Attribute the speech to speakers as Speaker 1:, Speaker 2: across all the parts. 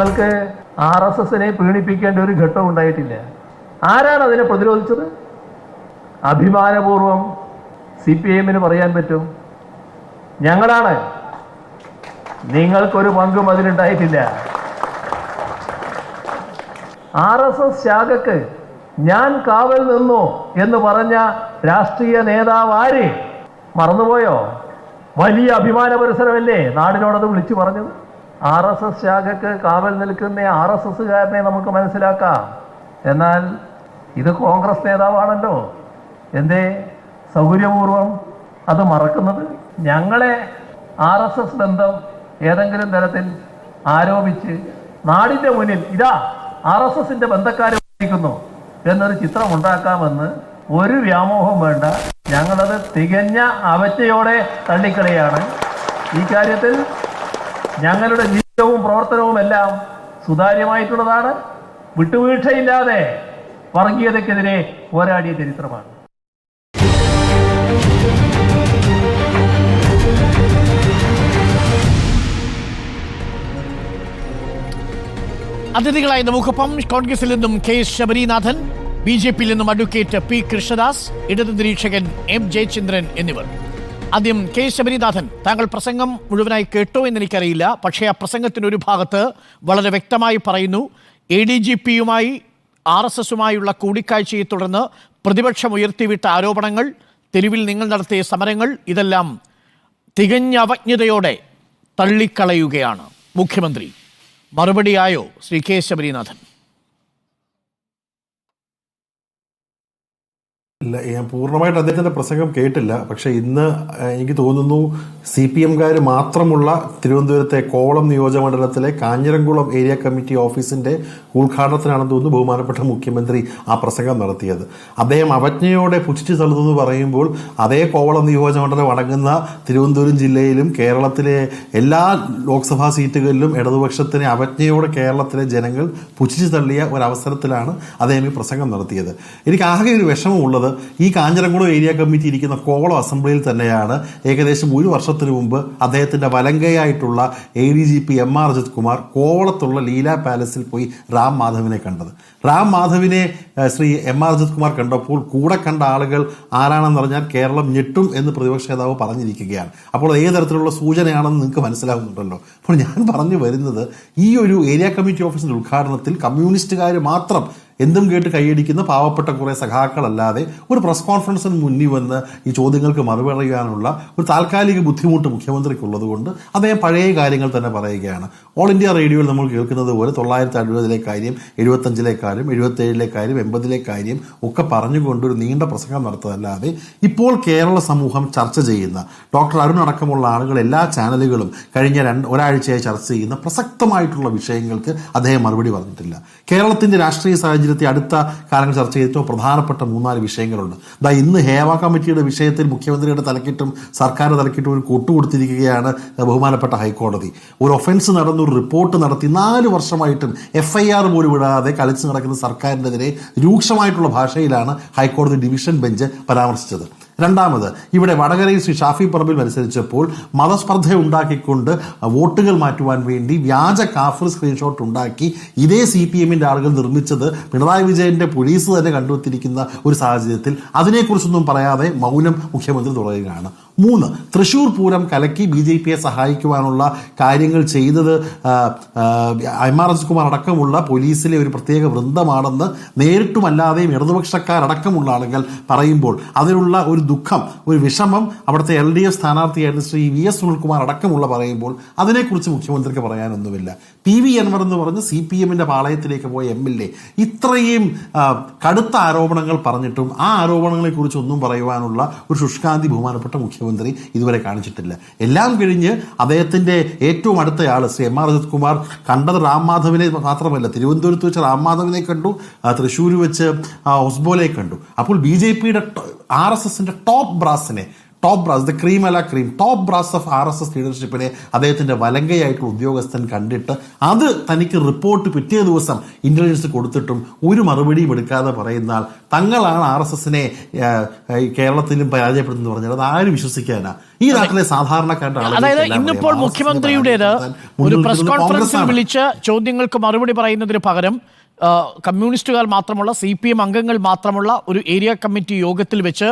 Speaker 1: നിങ്ങൾക്ക് RSSനെ പീഡിപ്പിക്കേണ്ട ഒരു ഘട്ടം ഉണ്ടായിട്ടില്ല. ആരാണ് അതിനെ പ്രതിരോധിച്ചത്? അഭിമാനപൂർവം CPIMന് പറയാൻ പറ്റും, ഞങ്ങളാണ്. നിങ്ങൾക്കൊരു പങ്കും അതിലുണ്ടായിട്ടില്ല. RSS ശാഖക്ക് ഞാൻ കാവൽ നിന്നു എന്ന് പറഞ്ഞ രാഷ്ട്രീയ നേതാവ് ആര്? മറന്നുപോയോ? വലിയ അഭിമാന പരിസരമല്ലേ നാടിനോടത് വിളിച്ചു പറഞ്ഞത്. RSS ശാഖക്ക് കാവൽ നിൽക്കുന്ന RSSകാരനെ നമുക്ക് മനസ്സിലാക്കാം. എന്നാൽ ഇത് കോൺഗ്രസ് നേതാവാണല്ലോ. എന്തേ സൗകര്യപൂർവം അത് മറക്കുന്നത്? ഞങ്ങളെ RSS ബന്ധം ഏതെങ്കിലും തരത്തിൽ ആരോപിച്ച് നാടിൻ്റെ മുന്നിൽ ഇതാ RSSന്റെ ബന്ധക്കാരെ വഹിക്കുന്നു എന്നൊരു ചിത്രം ഉണ്ടാക്കാമെന്ന് ഒരു വ്യാമോഹം വേണ്ട. ഞങ്ങളത് തികഞ്ഞ അവജ്ഞയോടെ തള്ളിക്കളയാണ്. ഈ കാര്യത്തിൽ ഞങ്ങളുടെ ജീവിതവും പ്രവർത്തനവും എല്ലാം സുതാര്യമായിട്ടുള്ളതാണ്. വിട്ടുവീഴ്ചയില്ലാതെ വർഗീയതയ്ക്കെതിരെ പോരാടിയ ചരിത്രമാണ്.
Speaker 2: അതിഥികളായി നമുക്കൊപ്പം കോൺഗ്രസിൽ നിന്നും K ശബരീനാഥൻ, BJPയിൽ നിന്നും അഡ്വക്കേറ്റ് P കൃഷ്ണദാസ്, ഇടതു നിരീക്ഷകൻ M ജയചന്ദ്രൻ എന്നിവർ. ആദ്യം K ശബരീനാഥൻ, താങ്കൾ പ്രസംഗം മുഴുവനായി കേട്ടോ എന്ന് എനിക്കറിയില്ല. പക്ഷേ ആ പ്രസംഗത്തിനൊരു ഭാഗത്ത് വളരെ വ്യക്തമായി പറയുന്നു, ADGPയുമായി RSSുമായുള്ള കൂടിക്കാഴ്ചയെ തുടർന്ന് പ്രതിപക്ഷം ഉയർത്തിവിട്ട ആരോപണങ്ങൾ, തെരുവിൽ നിങ്ങൾ നടത്തിയ സമരങ്ങൾ, ഇതെല്ലാം തികഞ്ഞ അവജ്ഞതയോടെ തള്ളിക്കളയുകയാണ് മുഖ്യമന്ത്രി. മറുപടിയായോ ശ്രീ K ശബരീനാഥൻ?
Speaker 3: ഇല്ല, ഞാൻ പൂർണ്ണമായിട്ട് അദ്ദേഹത്തിന്റെ പ്രസംഗം കേട്ടില്ല. പക്ഷെ ഇന്ന് എനിക്ക് തോന്നുന്നു CPMകാർ മാത്രമുള്ള തിരുവനന്തപുരത്തെ കോവളം നിയോജകമണ്ഡലത്തിലെ കാഞ്ഞിരംകുളം ഏരിയ കമ്മിറ്റി ഓഫീസിന്റെ ഉദ്ഘാടനത്തിനാണെന്ന് തോന്നുന്നു ബഹുമാനപ്പെട്ട മുഖ്യമന്ത്രി ആ പ്രസംഗം നടത്തിയത്. അദ്ദേഹം അവജ്ഞയോടെ പുച്ഛിച്ചു തള്ളുന്നു പറയുമ്പോൾ അതേ കോവളം നിയോജകമണ്ഡലം അടങ്ങുന്ന തിരുവനന്തപുരം ജില്ലയിലും കേരളത്തിലെ എല്ലാ ലോക്സഭാ സീറ്റുകളിലും ഇടതുപക്ഷത്തിനെ അവജ്ഞയോടെ കേരളത്തിലെ ജനങ്ങൾ പുച്ഛിച്ചു തള്ളിയ ഒരവസരത്തിലാണ് അദ്ദേഹം ഈ പ്രസംഗം നടത്തിയത്. എനിക്ക് ആകെ ഒരു വിഷമമുള്ളത്, ഈ കാഞ്ഞിരംകുളം ഏരിയ കമ്മിറ്റി ഇരിക്കുന്ന കോവളം അസംബ്ലിയിൽ തന്നെയാണ് ഏകദേശം ഒരു വർഷത്തിന് മുമ്പ് അദ്ദേഹത്തിന്റെ വലങ്കയായിട്ടുള്ള ADGP MR അജിത് കുമാർ കോവളത്തുള്ള ലീല പാലസിൽ പോയി റാം മാധവിനെ കണ്ടത്. റാം മാധവിനെ ശ്രീ MR അജിത് കുമാർ കണ്ടപ്പോൾ കൂടെ കണ്ട ആളുകൾ ആരാണെന്ന് പറഞ്ഞാൽ കേരളം ഞെട്ടും എന്ന് പ്രതിപക്ഷ നേതാവ് പറഞ്ഞിരിക്കുകയാണ്. അപ്പോൾ ഏത് തരത്തിലുള്ള സൂചനയാണെന്ന് നിങ്ങൾക്ക് മനസ്സിലാകുന്നുണ്ടല്ലോ. അപ്പോൾ ഞാൻ പറഞ്ഞു വരുന്നത്, ഈ ഒരു ഏരിയ കമ്മിറ്റി ഓഫീസിന്റെ ഉദ്ഘാടനത്തിൽ കമ്മ്യൂണിസ്റ്റുകാർ മാത്രം എന്തും കേട്ട് കൈയടിക്കുന്ന പാവപ്പെട്ട കുറെ സഖാക്കളല്ലാതെ ഒരു പ്രസ് കോൺഫറൻസിന് മുന്നിൽ വന്ന് ഈ ചോദ്യങ്ങൾക്ക് മറുപടി പറയാനുള്ള ഒരു താൽക്കാലിക ബുദ്ധിമുട്ട് മുഖ്യമന്ത്രിക്കുള്ളത് കൊണ്ട് അദ്ദേഹം പഴയ കാര്യങ്ങൾ തന്നെ പറയുകയാണ്. ഓൾ ഇന്ത്യ റേഡിയോയിൽ നമ്മൾ കേൾക്കുന്നത് പോലെ 1960 കാര്യം, 75 കാര്യം, 77 കാര്യം, 80 കാര്യം ഒക്കെ പറഞ്ഞുകൊണ്ട് ഒരു നീണ്ട പ്രസംഗം നടത്തുന്നതല്ലാതെ ഇപ്പോൾ കേരള സമൂഹം ചർച്ച ചെയ്യുന്ന ഡോക്ടർ അരുൺ അടക്കമുള്ള ആളുകൾ എല്ലാ ചാനലുകളും കഴിഞ്ഞ ഒരാഴ്ചയായി ചർച്ച ചെയ്യുന്ന പ്രസക്തമായിട്ടുള്ള വിഷയങ്ങൾക്ക് അദ്ദേഹം മറുപടി പറഞ്ഞിട്ടില്ല. കേരളത്തിന്റെ രാഷ്ട്രീയ സാഹചര്യത്തെ അടുത്ത കാലങ്ങൾ ചർച്ച ചെയ്ത ഏറ്റവും പ്രധാനപ്പെട്ട 3-4 വിഷയങ്ങളുണ്ട്. ഇന്ന് ഹേവ കമ്മിറ്റിയുടെ വിഷയത്തിൽ മുഖ്യമന്ത്രിയുടെ തലക്കിട്ടും സർക്കാരിന്റെ തലക്കിട്ടും ഒരു കൊടുത്തിരിക്കുകയാണ് ബഹുമാനപ്പെട്ട ഹൈക്കോടതി. ഒരു ഒഫൻസ് നടന്ന ഒരു റിപ്പോർട്ട് നടത്തി 4 വർഷമായിട്ടും FIR പോലും വിടാതെ കളിച്ചു നടക്കുന്ന സർക്കാരിനെതിരെ രൂക്ഷമായിട്ടുള്ള ഭാഷയിലാണ് ഹൈക്കോടതി ഡിവിഷൻ ബെഞ്ച് പരാമർശിച്ചത്. രണ്ടാമത്, ഇവിടെ വടകരയിൽ ശ്രീ ഷാഫി പറമ്പിൽ മത്സരിച്ചപ്പോൾ മതസ്പർദ്ധ ഉണ്ടാക്കിക്കൊണ്ട് വോട്ടുകൾ മാറ്റുവാൻ വേണ്ടി വ്യാജ കാഫർ സ്ക്രീൻഷോട്ട് ഉണ്ടാക്കി ഇതേ CPMന്റെ ആളുകൾ നിർമ്മിച്ചത് പിണറായി വിജയന്റെ പോലീസ് തന്നെ കണ്ടെത്തിയിരിക്കുന്ന ഒരു സാഹചര്യത്തിൽ അതിനെക്കുറിച്ചൊന്നും പറയാതെ മൗനം മുഖ്യമന്ത്രി തുടരുകയാണ്. 3, തൃശൂർ പൂരം കലക്കി BJPയെ സഹായിക്കുവാനുള്ള കാര്യങ്ങൾ ചെയ്തത് MR അജിത് കുമാർ അടക്കമുള്ള പോലീസിലെ ഒരു പ്രത്യേക വൃന്ദമാണെന്ന് നേരിട്ടുമല്ലാതെയും ഇടതുപക്ഷക്കാരടക്കമുള്ള ആളുകൾ പറയുമ്പോൾ അതിനുള്ള ഒരു ദുഃഖം, ഒരു വിഷമം അവിടുത്തെ LDF സ്ഥാനാർത്ഥിയായിരുന്ന ശ്രീ VS സുനിൽകുമാർ അടക്കമുള്ള പറയുമ്പോൾ അതിനെക്കുറിച്ച് മുഖ്യമന്ത്രിക്ക് പറയാനൊന്നുമില്ല. PV അൻവർ എന്ന് പറഞ്ഞ് CPMന്റെ പാളയത്തിലേക്ക് പോയ MLA ഇത്രയും കടുത്ത ആരോപണങ്ങൾ പറഞ്ഞിട്ടും ആ ആരോപണങ്ങളെ കുറിച്ച് ഒന്നും പറയുവാനുള്ള ഒരു ശുഷ്കാന്തി ബഹുമാനപ്പെട്ട മുഖ്യമന്ത്രി ഇതുവരെ കാണിച്ചിട്ടില്ല. എല്ലാം കഴിഞ്ഞ് അദ്ദേഹത്തിന്റെ ഏറ്റവും അടുത്തയാൾ ശ്രീ MR അജിത് കുമാർ കണ്ടത് റാം മാധവിനെ മാത്രമല്ല, തിരുവനന്തപുരത്ത് വെച്ച് റാം മാധവിനെ കണ്ടു, തൃശ്ശൂർ വെച്ച് ഹൊസ്ബോലെ കണ്ടു. അപ്പോൾ BJPയുടെ RSSന്റെ ടോപ്പ് ബ്രാസിനെ ടോപ്പ് ബ്രാസ്, ദ ക്രീം അല cream, top brass of RSS ലീഡർഷിപ്പിനെ അദ്ദേഹത്തിന്റെ വലങ്കയായിട്ടുള്ള ഉദ്യോഗസ്ഥൻ കണ്ടിട്ട് അത് തനിക്ക് റിപ്പോർട്ട് പിറ്റേ ദിവസം ഇന്റലിജൻസ് കൊടുത്തിട്ടും ഒരു മറുപടിയും എടുക്കാതെ പറയുന്ന ആൾ തങ്ങളാണ് RSSനെ കേരളത്തിലും പരാജയപ്പെടുന്നു പറഞ്ഞാൽ അത് ആരും വിശ്വസിക്കാനാ? ഈ നാട്ടിലെ സാധാരണക്കാരുടെ
Speaker 2: അതായത് ഇന്നിപ്പോൾ മുഖ്യമന്ത്രിയുടേത് ഒരു പ്രസ് കോൺഫറൻസിൽ വിളിച്ച് ചോദ്യങ്ങൾക്ക് മറുപടി പറയുന്നതിന് പകരം കമ്മ്യൂണിസ്റ്റുകാർ മാത്രമുള്ള CPM അംഗങ്ങൾ മാത്രമുള്ള ഒരു ഏരിയ കമ്മിറ്റി യോഗത്തിൽ വെച്ച്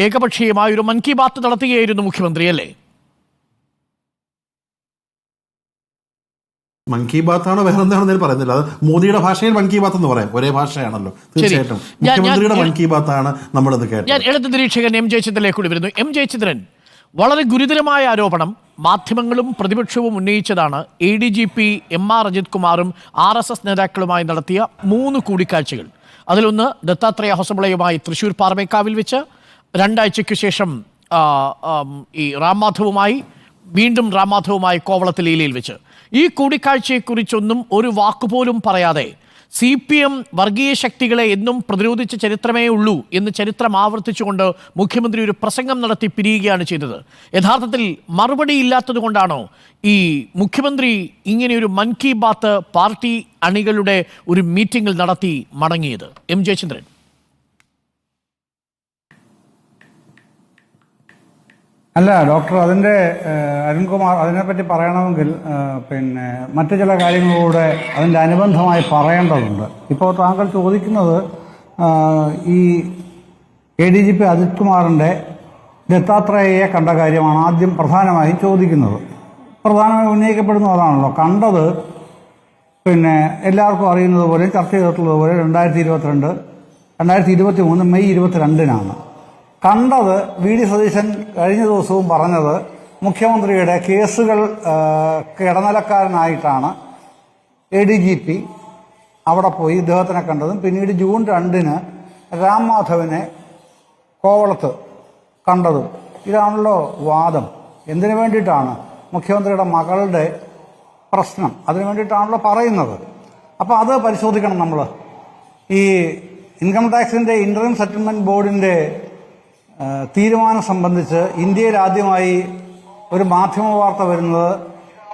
Speaker 2: ഏകപക്ഷീയമായ ഒരു മൻ കി ബാത്ത് നടത്തുകയായിരുന്നു മുഖ്യമന്ത്രി, അല്ലേ?
Speaker 3: മൻ കി ബാത്ത് ആണോ വേറെ എന്താണെന്ന് പറയുന്നില്ല. അത് മോദിയുടെ ഭാഷയിൽ മൻ കി ബാത്ത് എന്ന് പറയാം, ഒരേ ഭാഷയാണല്ലോ. തീർച്ചയായിട്ടും മുഖ്യമന്ത്രിയുടെ മൻ കി ബാത്ത് ആണ് നമ്മളിത് കേട്ടത്.
Speaker 2: ഞാൻ ഇടത് നിരീക്ഷകൻ M. ജയചന്ദ്രനിലേക്ക് കൂടി വരുന്നു. M. ജയചന്ദ്രൻ, വളരെ ഗുരുതരമായ ആരോപണം മാധ്യമങ്ങളും പ്രതിപക്ഷവും ഉന്നയിച്ചതാണ് ADGP MR അജിത് കുമാറും RSS നേതാക്കളുമായി നടത്തിയ 3 കൂടിക്കാഴ്ചകൾ. അതിലൊന്ന് ദത്താത്രേയ ഹൊസബളയുമായി തൃശൂർ പാറമേക്കാവിൽ വെച്ച്, 2 ആഴ്ചയ്ക്ക് ശേഷം ഈ റാംമാധവുമായി, വീണ്ടും റാംമാധവുമായി കോവളത്ത് ലീലയിൽ വെച്ച്. ഈ കൂടിക്കാഴ്ചയെക്കുറിച്ചൊന്നും ഒരു വാക്കുപോലും പറയാതെ CPM വർഗീയ ശക്തികളെ എന്നും പ്രതിരോധിച്ച ചരിത്രമേ ഉള്ളൂ എന്ന് ചരിത്രം ആവർത്തിച്ചുകൊണ്ട് മുഖ്യമന്ത്രി ഒരു പ്രസംഗം നടത്തി പിരിയുകയാണ് ചെയ്തത്. യഥാർത്ഥത്തിൽ മറുപടി ഇല്ലാത്തത് കൊണ്ടാണോ ഈ മുഖ്യമന്ത്രി ഇങ്ങനെയൊരു മൻ കി ബാത്ത് പാർട്ടി അണികളുടെ ഒരു മീറ്റിംഗിൽ നടത്തി മടങ്ങിയത്? M. ജയചന്ദ്രൻ.
Speaker 4: അല്ല ഡോക്ടർ, അതിൻ്റെ അരുൺകുമാർ അതിനെപ്പറ്റി പറയണമെങ്കിൽ പിന്നെ മറ്റു ചില കാര്യങ്ങളൂടെ അതിൻ്റെ അനുബന്ധമായി പറയേണ്ടതുണ്ട്. ഇപ്പോൾ താങ്കൾ ചോദിക്കുന്നത് ഈ ADGP അജിത് കുമാറിൻ്റെ ദത്താത്രേയയെ കണ്ട കാര്യമാണ് ആദ്യം പ്രധാനമായും ചോദിക്കുന്നത്. പ്രധാനമായും ഉന്നയിക്കപ്പെടുന്ന അതാണല്ലോ. കണ്ടത് പിന്നെ എല്ലാവർക്കും അറിയുന്നത് പോലെ, ചർച്ച ചെയ്തിട്ടുള്ളത് പോലെ 2023 മെയ് 22-നാണ്. കണ്ടത് VD സതീശൻ കഴിഞ്ഞ ദിവസവും പറഞ്ഞത് മുഖ്യമന്ത്രിയുടെ കേസുകൾ ഇടനിലക്കാരനായിട്ടാണ് ADGP അവിടെ പോയി ഇദ്ദേഹത്തിനെ കണ്ടതും പിന്നീട് ജൂൺ 2-ന് രാംമാധവനെ കോവളത്ത് കണ്ടതും. ഇതാണല്ലോ വാദം. എന്തിനു വേണ്ടിയിട്ടാണ്? മുഖ്യമന്ത്രിയുടെ മകളുടെ പ്രശ്നം, അതിനു വേണ്ടിയിട്ടാണല്ലോ പറയുന്നത്. അപ്പോൾ അത് പരിശോധിക്കണം നമ്മൾ. ഈ ഇൻകം ടാക്സിൻ്റെ ഇൻ്ററിം സെറ്റിൽമെൻറ്റ് ബോർഡിൻ്റെ തീരുമാനം സംബന്ധിച്ച് ഇന്ത്യയിൽ ആദ്യമായി ഒരു മാധ്യമ വാർത്ത വരുന്നത്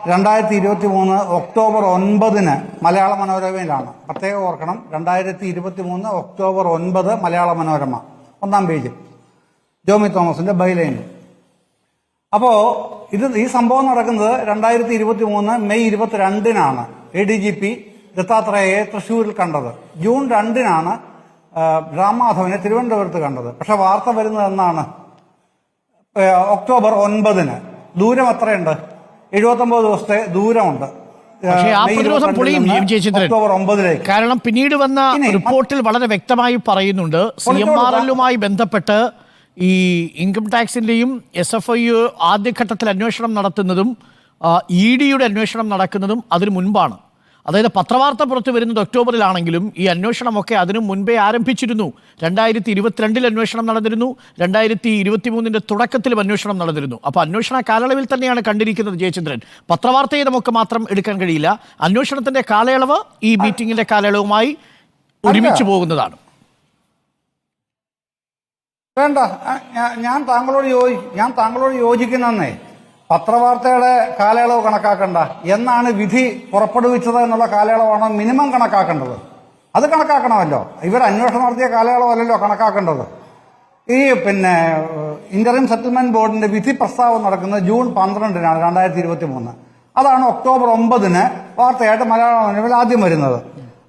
Speaker 4: 2023 ഒക്ടോബർ 9-ന് മലയാള മനോരമയിലാണ്. പ്രത്യേകം ഓർക്കണം, 2023 ഒക്ടോബർ 9 മലയാള മനോരമ 1-ാം പേജിൽ ജോമി തോമസിന്റെ ബൈലൈൻ. അപ്പോൾ ഈ സംഭവം നടക്കുന്നത് 2023 മെയ് 22-നാണ് ADGP ദത്താത്രേയയെ തൃശ്ശൂരിൽ കണ്ടത്. ജൂൺ 2-നാണ് രാംമാധവനെ തിരുവനന്തപുരത്ത് കണ്ടത്. പക്ഷെ വാർത്ത വരുന്നത് എന്നാണ്? ഒക്ടോബർ 9-ന്. ദൂരം എത്രയുണ്ട്? 79 ദിവസത്തെ ദൂരമുണ്ട് ഒക്ടോബർ 9-ലേക്ക്.
Speaker 2: കാരണം പിന്നീട് വന്ന റിപ്പോർട്ടിൽ വളരെ വ്യക്തമായി പറയുന്നുണ്ട്, CMRL-മായി ബന്ധപ്പെട്ട് ഈ ഇൻകം ടാക്സിന്റെയും SFI ആദ്യഘട്ടത്തിൽ അന്വേഷണം നടത്തുന്നതും ED-യുടെ അന്വേഷണം നടക്കുന്നതും അതിനു മുൻപാണ്. അതായത് പത്രവാർത്ത പുറത്തു വരുന്നത് ഒക്ടോബറിലാണെങ്കിലും ഈ അന്വേഷണമൊക്കെ അതിനു മുൻപേ ആരംഭിച്ചിരുന്നു. 2022-ൽ അന്വേഷണം നടന്നിരുന്നു, 2023-ന്റെ തുടക്കത്തിലും അന്വേഷണം നടന്നിരുന്നു. അപ്പോൾ അന്വേഷണ കാലയളവിൽ തന്നെയാണ് കണ്ടിരിക്കുന്നത് ജയചന്ദ്രൻ. പത്രവാർത്തയെ നമുക്ക് മാത്രം എടുക്കാൻ കഴിയില്ല. അന്വേഷണത്തിന്റെ കാലയളവ് ഈ മീറ്റിംഗിന്റെ കാലയളവുമായി ഒരുമിച്ച് പോകുന്നതാണ്.
Speaker 4: വേണ്ട, ഞാൻ താങ്കളോട് യോജിക്കുന്നേ. പത്രവാർത്തയുടെ കാലയളവ് കണക്കാക്കണ്ട. എന്നാണ് വിധി പുറപ്പെടുവിച്ചത് എന്നുള്ള കാലയളവാണ് മിനിമം കണക്കാക്കേണ്ടത്. അത് കണക്കാക്കണമല്ലോ. ഇവർ അന്വേഷണം നടത്തിയ കാലയളവല്ലല്ലോ കണക്കാക്കേണ്ടത്. ഈ ഇന്ററിം സെറ്റിൽമെന്റ് ബോർഡിന്റെ വിധി പ്രസ്താവം നടക്കുന്നത് ജൂൺ 12-നാണ് 2023. അതാണ് ഒക്ടോബർ 9-ന് വാർത്തയായിട്ട് മലയാള മനോരമയിൽ ആദ്യം വരുന്നത്.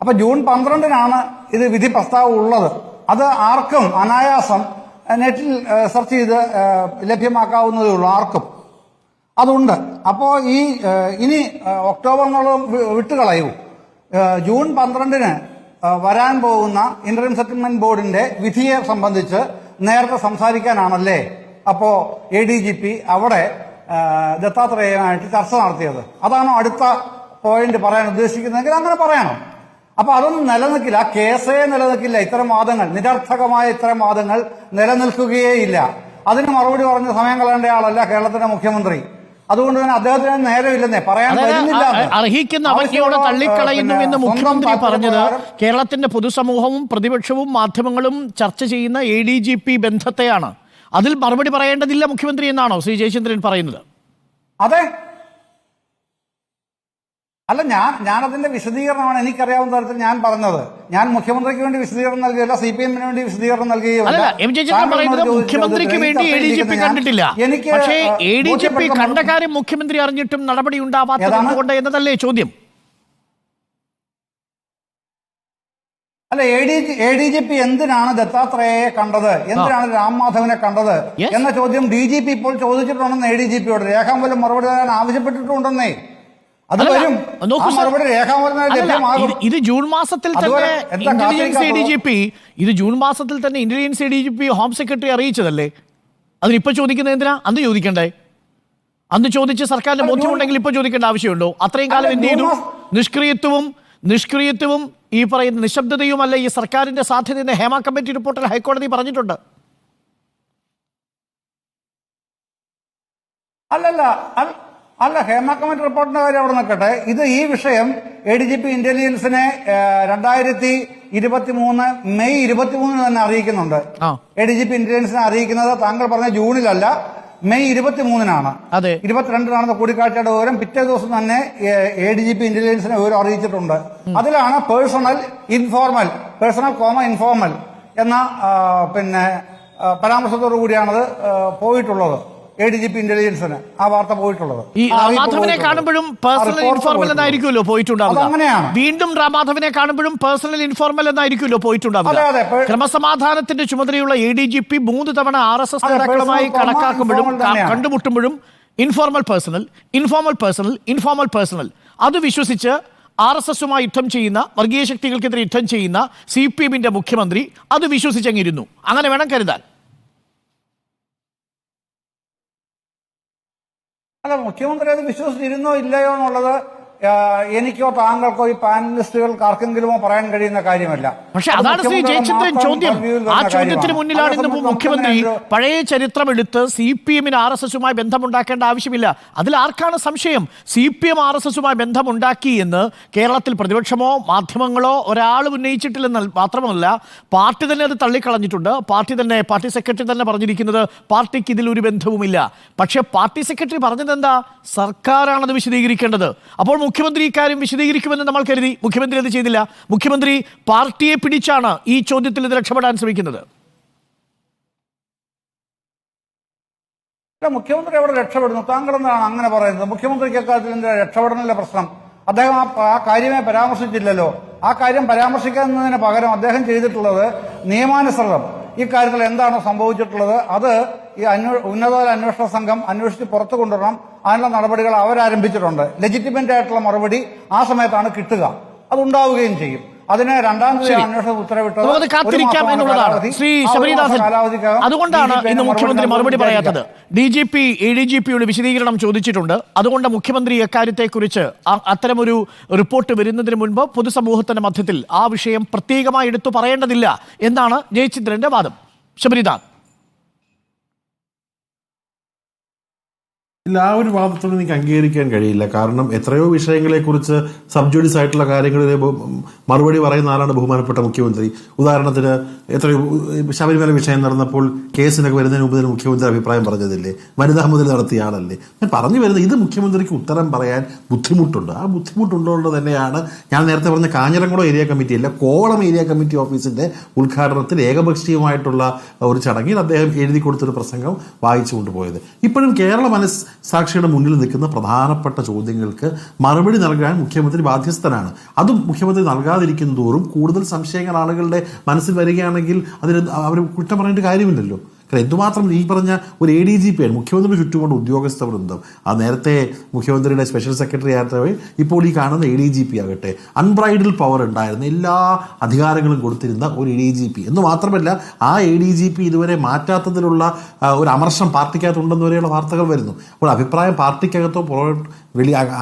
Speaker 4: അപ്പൊ ജൂൺ 12-നാണ് ഇത് വിധി പ്രസ്താവം ഉള്ളത്. അത് ആർക്കും അനായാസം നെറ്റിൽ സെർച്ച് ചെയ്ത് ലഭ്യമാക്കാവുന്നതേ ഉള്ളൂ, ആർക്കും അതുണ്ട്. അപ്പോൾ ഇനി ഒക്ടോബറിനോളം വിട്ടുകളയൂ. ജൂൺ 12-ന് വരാൻ പോകുന്ന ഇന്ററിം സെറ്റിൽമെന്റ് ബോർഡിന്റെ വിധിയെ സംബന്ധിച്ച് നേരത്തെ സംസാരിക്കാനാണല്ലേ അപ്പോൾ ADGP അവിടെ ദത്താത്രേയനായിട്ട് ചർച്ച നടത്തിയത്. അതാണോ അടുത്ത പോയിന്റ് പറയാൻ ഉദ്ദേശിക്കുന്നതെങ്കിൽ അങ്ങനെ പറയണം. അപ്പൊ അതൊന്നും നിലനിൽക്കില്ല, കേസേ നിലനിൽക്കില്ല. ഇത്തരം വാദങ്ങൾ, നിരർത്ഥകമായ ഇത്തരം വാദങ്ങൾ നിലനിൽക്കുകയേ ഇല്ല. അതിന് മറുപടി പറഞ്ഞ സമയം കളയേണ്ട ആളല്ല കേരളത്തിന്റെ മുഖ്യമന്ത്രി. അതുകൊണ്ട് തന്നെ അദ്ദേഹത്തിന് നേരമില്ലെന്നേ പറയാൻ വരുന്നില്ല.
Speaker 2: അർഹിക്കുന്ന അവജ്ഞയോടെ തള്ളിക്കളയുന്നു എന്ന് മുഖ്യമന്ത്രി പറഞ്ഞത് കേരളത്തിന്റെ പൊതുസമൂഹവും പ്രതിപക്ഷവും മാധ്യമങ്ങളും ചർച്ച ചെയ്യുന്ന ADGP ബന്ധത്തെയാണ്. അതിൽ മറുപടി പറയേണ്ടതില്ല മുഖ്യമന്ത്രി എന്നാണോ ശ്രീ ജയചന്ദ്രൻ പറയുന്നത്?
Speaker 4: അതെ. അല്ല, ഞാനതിന്റെ വിശദീകരണമാണ് എനിക്കറിയാവുന്ന തരത്തിൽ ഞാൻ പറഞ്ഞത്. ഞാൻ മുഖ്യമന്ത്രിക്ക് വേണ്ടി വിശദീകരണം നൽകുകയല്ല, CPM-ന് വേണ്ടി വിശദീകരണം നൽകുകയുമല്ല.
Speaker 2: എം ജയചന്ദ്രൻ പറയുന്നത് മുഖ്യമന്ത്രിക്ക് വേണ്ടി ADGP കണ്ടിട്ടില്ല, പക്ഷേ ADGP കണ്ട കാര്യം മുഖ്യമന്ത്രി അറിഞ്ഞിട്ടും നടപടി ഉണ്ടാവാത്തതുകൊണ്ട് എന്നതല്ലേ ചോദ്യം?
Speaker 4: അല്ല, ADGP എന്തിനാണ് ദത്താത്രേയയെ കണ്ടത്, എന്തിനാണ് രാംമാധവനെ കണ്ടത് എന്ന ചോദ്യം DGP ഇപ്പോൾ ചോദിച്ചിട്ടുണ്ടെന്ന് ADGP-യോട് രേഖാമൂലം മറുപടി തരാൻ ആവശ്യപ്പെട്ടിട്ടുണ്ടെന്നേ. അത് വരും. മറുപടി രേഖാമൂലം ലഭ്യമാകും.
Speaker 2: ഇത് ജൂൺ മാസത്തിൽ തന്നെ intelligence ADGP intelligence ADGP home secretary അറിയിച്ചതല്ലേ? അതിനിപ്പോ ചോദിക്കുന്നത് എന്തിനാ? അന്ന് ചോദിക്കണ്ടേ? അന്ന് ചോദിച്ച് സർക്കാരിന്റെ ബോധ്യമുണ്ടെങ്കിൽ ഇപ്പൊ ചോദിക്കേണ്ട ആവശ്യമുണ്ടോ? അത്രയും കാലം എന്ത് ചെയ്തു? നിഷ്ക്രിയത്വവും ഈ പറയുന്ന നിശബ്ദതയുമല്ല ഈ സർക്കാരിന്റെ സാധ്യതയെന്ന് ഹേമ കമ്മിറ്റി റിപ്പോർട്ടിൽ ഹൈക്കോടതി പറഞ്ഞിട്ടുണ്ട്.
Speaker 4: അല്ല, ഹേമ കമ്മിറ്റി റിപ്പോർട്ടിന്റെ കാര്യം അവിടെ നിൽക്കട്ടെ. ഈ വിഷയം ADGP ഇന്റലിജൻസിനെ 2023 മെയ് 23 തന്നെ അറിയിക്കുന്നുണ്ട്. ADGP ഇന്റലിജൻസിനെ അറിയിക്കുന്നത് താങ്കൾ പറഞ്ഞ ജൂണിലല്ല, മെയ് 23-നാണ്. 22-നാണെന്ന കൂടിക്കാഴ്ചയുടെ വിവരം പിറ്റേ ദിവസം തന്നെ ADGP ഇന്റലിജൻസിനെ വിവരം അറിയിച്ചിട്ടുണ്ട്. അതിലാണ് പേഴ്സണൽ ഇൻഫോർമൽ എന്ന പരാമർശത്തോടു കൂടിയാണത് പോയിട്ടുള്ളത്. ADGP ഇന്റലിജൻസിന് ആ വാർത്ത പോയിട്ടുള്ളത്.
Speaker 2: ഈ രാമാധവനെ കാണുമ്പോഴും പേഴ്സണൽ ഇൻഫോർമൽ എന്നായിരിക്കുമല്ലോ പോയിട്ടുണ്ടാവുക. വീണ്ടും രാമാധവനെ കാണുമ്പോഴും പേഴ്സണൽ ഇൻഫോർമൽ എന്നായിരിക്കുമല്ലോ പോയിട്ടുണ്ടാവുക. ക്രമസമാധാനത്തിന്റെ ചുമതലയുള്ള ADGP 3 തവണ RSS നേതാക്കളുമായി കണക്കാക്കുമ്പോഴും കണ്ടുമുട്ടുമ്പോഴും ഇൻഫോർമൽ പേഴ്സണൽ അത് വിശ്വസിച്ച് RSS-യുമായി യുദ്ധം ചെയ്യുന്ന, വർഗീയ ശക്തികൾക്കെതിരെ യുദ്ധം ചെയ്യുന്ന CPM-ന്റെ മുഖ്യമന്ത്രി അത് വിശ്വസിച്ചങ്ങിരുന്നു. അങ്ങനെ വേണം കരുതാൻ.
Speaker 4: അല്ല, മുഖ്യമന്ത്രി അത് വിശ്വസിച്ചിരുന്നോ ഇല്ലയോ എന്നുള്ളത് എനിക്കോ താങ്കൾക്കോ ഈ പാനലിസ്റ്റുകൾക്ക് ആർക്കെങ്കിലുമോ പറയാൻ കഴിയുന്ന കാര്യമല്ല.
Speaker 2: പക്ഷെ അതാണ് ശ്രീ ജയചന്ദ്രൻ ചോദ്യം. ആ ചോദ്യത്തിന് മുന്നിലാണ് ഇന്ന് മുഖ്യമന്ത്രി പഴയ ചരിത്രമെടുത്ത് CPM-ന് RSS-യുമായി ബന്ധമുണ്ടാക്കേണ്ട ആവശ്യമില്ല. അതിൽ ആർക്കാണ് സംശയം? CPM RSS-യുമായി ബന്ധമുണ്ടാക്കി എന്ന് കേരളത്തിൽ പ്രതിപക്ഷമോ മാധ്യമങ്ങളോ ഒരാൾ ഉന്നയിച്ചിട്ടില്ലെന്ന് മാത്രമല്ല, പാർട്ടി തന്നെ അത് തള്ളിക്കളഞ്ഞിട്ടുണ്ട്. പാർട്ടി സെക്രട്ടറി തന്നെ പറഞ്ഞിരിക്കുന്നത് പാർട്ടിക്ക് ഇതിലൊരു ബന്ധവുമില്ല. പക്ഷെ പാർട്ടി സെക്രട്ടറി പറഞ്ഞത് എന്താ? സർക്കാരാണത് വിശദീകരിക്കേണ്ടത്. അപ്പോൾ മുഖ്യമന്ത്രി ഇക്കാര്യം വിശദീകരിക്കുമെന്ന് നമ്മൾ കരുതി. മുഖ്യമന്ത്രി അത് ചെയ്തില്ല. മുഖ്യമന്ത്രി പാർട്ടിയെ പിടിച്ചാണ് ഈ ചോദ്യത്തിൽ ഇത് രക്ഷപ്പെടാൻ ശ്രമിക്കുന്നത്.
Speaker 4: മുഖ്യമന്ത്രി അവിടെ രക്ഷപ്പെടുന്നു. താങ്കൾ എന്താണ് അങ്ങനെ പറയുന്നത്? മുഖ്യമന്ത്രിക്ക് അക്കാര്യത്തിൽ എന്താ രക്ഷപ്പെടണമല്ല പ്രശ്നം? അദ്ദേഹം ആ കാര്യമേ പരാമർശിച്ചില്ലല്ലോ. ആ കാര്യം പരാമർശിക്കുന്നതിന് പകരം അദ്ദേഹം ചെയ്തിട്ടുള്ളത് നിയമാനുസൃതം ഇക്കാര്യത്തിൽ എന്താണോ സംഭവിച്ചിട്ടുള്ളത് അത് ഈ ഉന്നതതല അന്വേഷണ സംഘം അന്വേഷിച്ച് പുറത്തു കൊണ്ടുവരണം. അതിനുള്ള നടപടികൾ അവരാരംഭിച്ചിട്ടുണ്ട്. ലെജിറ്റിമേറ്റ് ആയിട്ടുള്ള മറുപടി ആ സമയത്താണ് കിട്ടുക. അതുണ്ടാവുകയും ചെയ്യും. അതിന് രണ്ടാം അന്വേഷണം ഉത്തരവിട്ടത്
Speaker 2: കാത്തിരിക്കാം എന്നുള്ളതാണ് ശ്രീ ശബരിനാഥൻ. അതുകൊണ്ടാണ് ഇന്ന് മുഖ്യമന്ത്രി മറുപടി പറയാത്തത്. DGP ADGP-യോട് വിശദീകരണം ചോദിച്ചിട്ടുണ്ട്. അതുകൊണ്ട് മുഖ്യമന്ത്രി എക്കാര്യത്തെക്കുറിച്ച് അത്തരമൊരു റിപ്പോർട്ട് വരുന്നതിന് മുൻപ് പൊതുസമൂഹത്തിന്റെ മധ്യത്തിൽ ആ വിഷയം പ്രത്യേകമായി എടുത്തു പറയേണ്ടതില്ല എന്നാണ് ജയചന്ദ്രന്റെ വാദം. ശബരിനാഥ്,
Speaker 3: ഇല്ല, ആ ഒരു വാദത്തോട് എനിക്ക് അംഗീകരിക്കാൻ കഴിയില്ല. കാരണം എത്രയോ വിഷയങ്ങളെക്കുറിച്ച് സബ്ജുഡീസ് ആയിട്ടുള്ള കാര്യങ്ങളിൽ മറുപടി പറയുന്ന ആളാണ് ബഹുമാനപ്പെട്ട മുഖ്യമന്ത്രി. ഉദാഹരണത്തിന് എത്രയോ ശബരിമല വിഷയം നടന്നപ്പോൾ കേസിനൊക്കെ വരുന്നതിന് മുമ്പ് തന്നെ മുഖ്യമന്ത്രി അഭിപ്രായം പറഞ്ഞതില്ലേ? വനിതാ മുതൽ നടത്തിയ ആളല്ലേ? ഞാൻ പറഞ്ഞു വരുന്നത് ഇത് മുഖ്യമന്ത്രിക്ക് ഉത്തരം പറയാൻ ബുദ്ധിമുട്ടുണ്ട്. ആ ബുദ്ധിമുട്ടുള്ളതുകൊണ്ട് തന്നെയാണ് ഞാൻ നേരത്തെ പറഞ്ഞ കാഞ്ഞിരംകുളം ഏരിയ കമ്മിറ്റി അല്ല, കോവളം ഏരിയ കമ്മിറ്റി ഓഫീസിന്റെ ഉദ്ഘാടനത്തിൽ ഏകപക്ഷീയമായിട്ടുള്ള ഒരു ചടങ്ങിൽ അദ്ദേഹം എഴുതി കൊടുത്തൊരു പ്രസംഗം വായിച്ചു കൊണ്ടുപോയത്. ഇപ്പോഴും കേരള സാക്ഷിയുടെ മുന്നിൽ നിൽക്കുന്ന പ്രധാനപ്പെട്ട ചോദ്യങ്ങൾക്ക് മറുപടി നൽകാൻ മുഖ്യമന്ത്രി ബാധ്യസ്ഥനാണ്. അതും മുഖ്യമന്ത്രി നൽകാതിരിക്കും തോറും കൂടുതൽ സംശയങ്ങൾ ആളുകളുടെ മനസ്സിൽ വരികയാണെങ്കിൽ അതിന് അവർ കുറ്റം പറഞ്ഞിട്ട് കാര്യമില്ലല്ലോ. കാരണം എന്തുമാത്രം ഈ പറഞ്ഞ ഒരു ADGP ആണ് മുഖ്യമന്ത്രിയുടെ ചുറ്റുമുള്ള ഉദ്യോഗസ്ഥ വൃന്ദം. ആ നേരത്തെ മുഖ്യമന്ത്രിയുടെ സ്പെഷ്യൽ സെക്രട്ടറി ആയിട്ടവേ ഇപ്പോൾ ഈ കാണുന്ന ADGP ആകട്ടെ, അൺബ്രൈഡൽ പവർ ഉണ്ടായിരുന്ന എല്ലാ അധികാരങ്ങളും കൊടുത്തിരുന്ന ഒരു ADGP എന്ന് മാത്രമല്ല ആ ADGP ഇതുവരെ മാറ്റാത്തതിലുള്ള ഒരു അമർഷം പാർട്ടിക്കകത്തുണ്ടെന്ന് വരെയുള്ള വാർത്തകൾ വരുന്നു. അപ്പോൾ അഭിപ്രായം പാർട്ടിക്കകത്തോ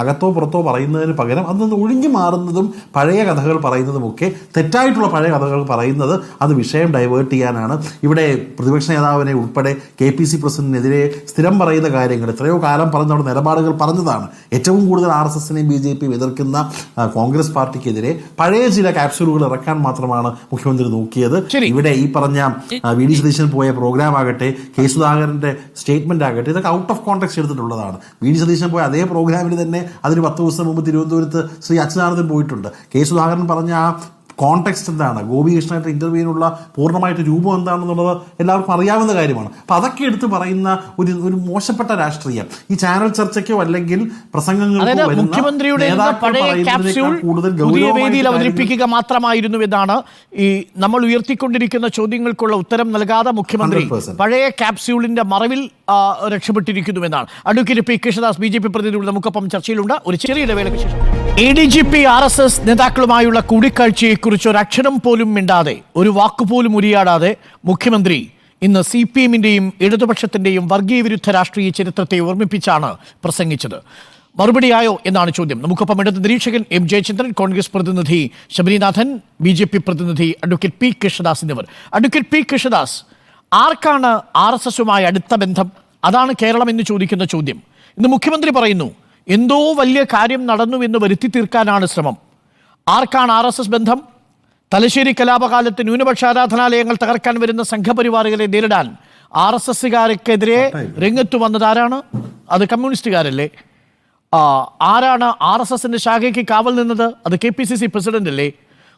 Speaker 3: അകത്തോ പുറത്തോ പറയുന്നതിന് പകരം അതൊന്ന് ഒഴിഞ്ഞു മാറുന്നതും പഴയ കഥകൾ പറയുന്നതുമൊക്കെ തെറ്റായിട്ടുള്ള പഴയ കഥകൾ പറയുന്നത് അത് വിഷയം ഡൈവേർട്ട് ചെയ്യാനാണ്. ഇവിടെ പ്രതിപക്ഷ നേതാവ് വിഭാവനെ ഉൾപ്പെടെ KPC പ്രസിഡന്റിനെതിരെ സ്ഥിരം പറയുന്ന കാര്യങ്ങൾ, എത്രയോ കാലം പറഞ്ഞ നിലപാടുകൾ പറഞ്ഞതാണ്. ഏറ്റവും കൂടുതൽ RSSനെയും BJP എതിർക്കുന്ന കോൺഗ്രസ് പാർട്ടിക്കെതിരെ പഴയ ചില ക്യാപ്സ്യൂളുകൾ ഇറക്കാൻ മാത്രമാണ് മുഖ്യമന്ത്രി നോക്കിയത്. ഇവിടെ ഈ പറഞ്ഞ VD സതീശൻ പോയ പ്രോഗ്രാം ആകട്ടെ, K സുധാകരന്റെ സ്റ്റേറ്റ്മെന്റ് ആകട്ടെ, ഇതൊക്കെ ഔട്ട് ഓഫ് കോണ്ടെക്സ്റ്റ് എടുത്തിട്ടുള്ളതാണ്. VD സതീശൻ പോയ അതേ പ്രോഗ്രാമിൽ തന്നെ അതിന് 10 ദിവസം മുമ്പ് തിരുവനന്തപുരത്ത് ശ്രീ അച്യുതാനന്ദൻ പോയിട്ടുണ്ട്. K സുധാകരൻ പറഞ്ഞ ആ കോണ്ടെക്സ്റ്റ് എന്താണ്, ഗോപികൃഷ്ണനായിട്ട് ഇന്റർവ്യൂവിനുള്ള പൂർണ്ണമായിട്ട് രൂപം എന്താണെന്നുള്ളത് എല്ലാവർക്കും അറിയാവുന്ന കാര്യമാണ്. അപ്പൊ അതൊക്കെ എടുത്ത് പറയുന്ന ഒരു മോശപ്പെട്ട രാഷ്ട്രീയം ഈ ചാനൽ ചർച്ചയ്ക്കോ അല്ലെങ്കിൽ പ്രസംഗങ്ങൾക്കോ
Speaker 2: മുഖ്യമന്ത്രിയുടെ പുതിയ വേദിയിൽ അവതരിപ്പിക്കുക മാത്രമായിരുന്നു എന്നാണ് ഈ നമ്മൾ ഉയർത്തിക്കൊണ്ടിരിക്കുന്ന ചോദ്യങ്ങൾക്കുള്ള ഉത്തരം നൽകാതെ മുഖ്യമന്ത്രി പഴയ ക്യാപ്സ്യൂളിന്റെ മറവിൽ രക്ഷപ്പെട്ടിരിക്കുന്നുവെന്നാണ്. അഡ്വക്കേറ്റ് പി കൃഷ്ണദാസ് BJP പ്രതിനിധിയോട് നമുക്കൊപ്പം ചർച്ചയിലുണ്ട്. ഒരു ചെറിയ ഇടവേളയ്ക്ക് ശേഷം ADGP RSS നേതാക്കളുമായുള്ള കൂടിക്കാഴ്ചയെക്കുറിച്ച് ഒരു അക്ഷരം പോലും മിണ്ടാതെ, ഒരു വാക്കുപോലും ഉരിയാടാതെ മുഖ്യമന്ത്രി ഇന്ന് CPM-ന്റെയും ഇടതുപക്ഷത്തിന്റെയും വർഗീയ വിരുദ്ധ രാഷ്ട്രീയ ചരിത്രത്തെ ഓർമ്മിപ്പിച്ചാണ് പ്രസംഗിച്ചത്. മറുപടിയായോ എന്നാണ് ചോദ്യം. നമുക്കൊപ്പം ഇടത് നിരീക്ഷകൻ M ജയചന്ദ്രൻ, കോൺഗ്രസ് പ്രതിനിധി ശബരിനാഥൻ, BJP പ്രതിനിധി അഡ്വക്കേറ്റ് പി കൃഷ്ണദാസ് എന്നിവർ. അഡ്വക്കേറ്റ് പി കൃഷ്ണദാസ്, ആർക്കാണ് RSSുമായി അടുത്ത ബന്ധം? അതാണ് കേരളം എന്ന് ചോദിക്കുന്ന ചോദ്യം. ഇന്ന് മുഖ്യമന്ത്രി പറയുന്നു എന്തോ വലിയ കാര്യം നടന്നു എന്ന് വരുത്തി തീർക്കാനാണ് ശ്രമം. ആർക്കാണ് RSS ബന്ധം? തലശ്ശേരി കലാപകാലത്ത് ന്യൂനപക്ഷ ആരാധനാലയങ്ങൾ തകർക്കാൻ വരുന്ന സംഘപരിവാറുകളെ നേരിടാൻ RSSകാർക്കെതിരെ രംഗത്ത് വന്നത് ആരാണ്? അത് കമ്മ്യൂണിസ്റ്റുകാരല്ലേ? ആരാണ് RSSന്റെ ശാഖയ്ക്ക് കാവൽ നിന്നത്? അത് KPCC പ്രസിഡന്റ് അല്ലേ?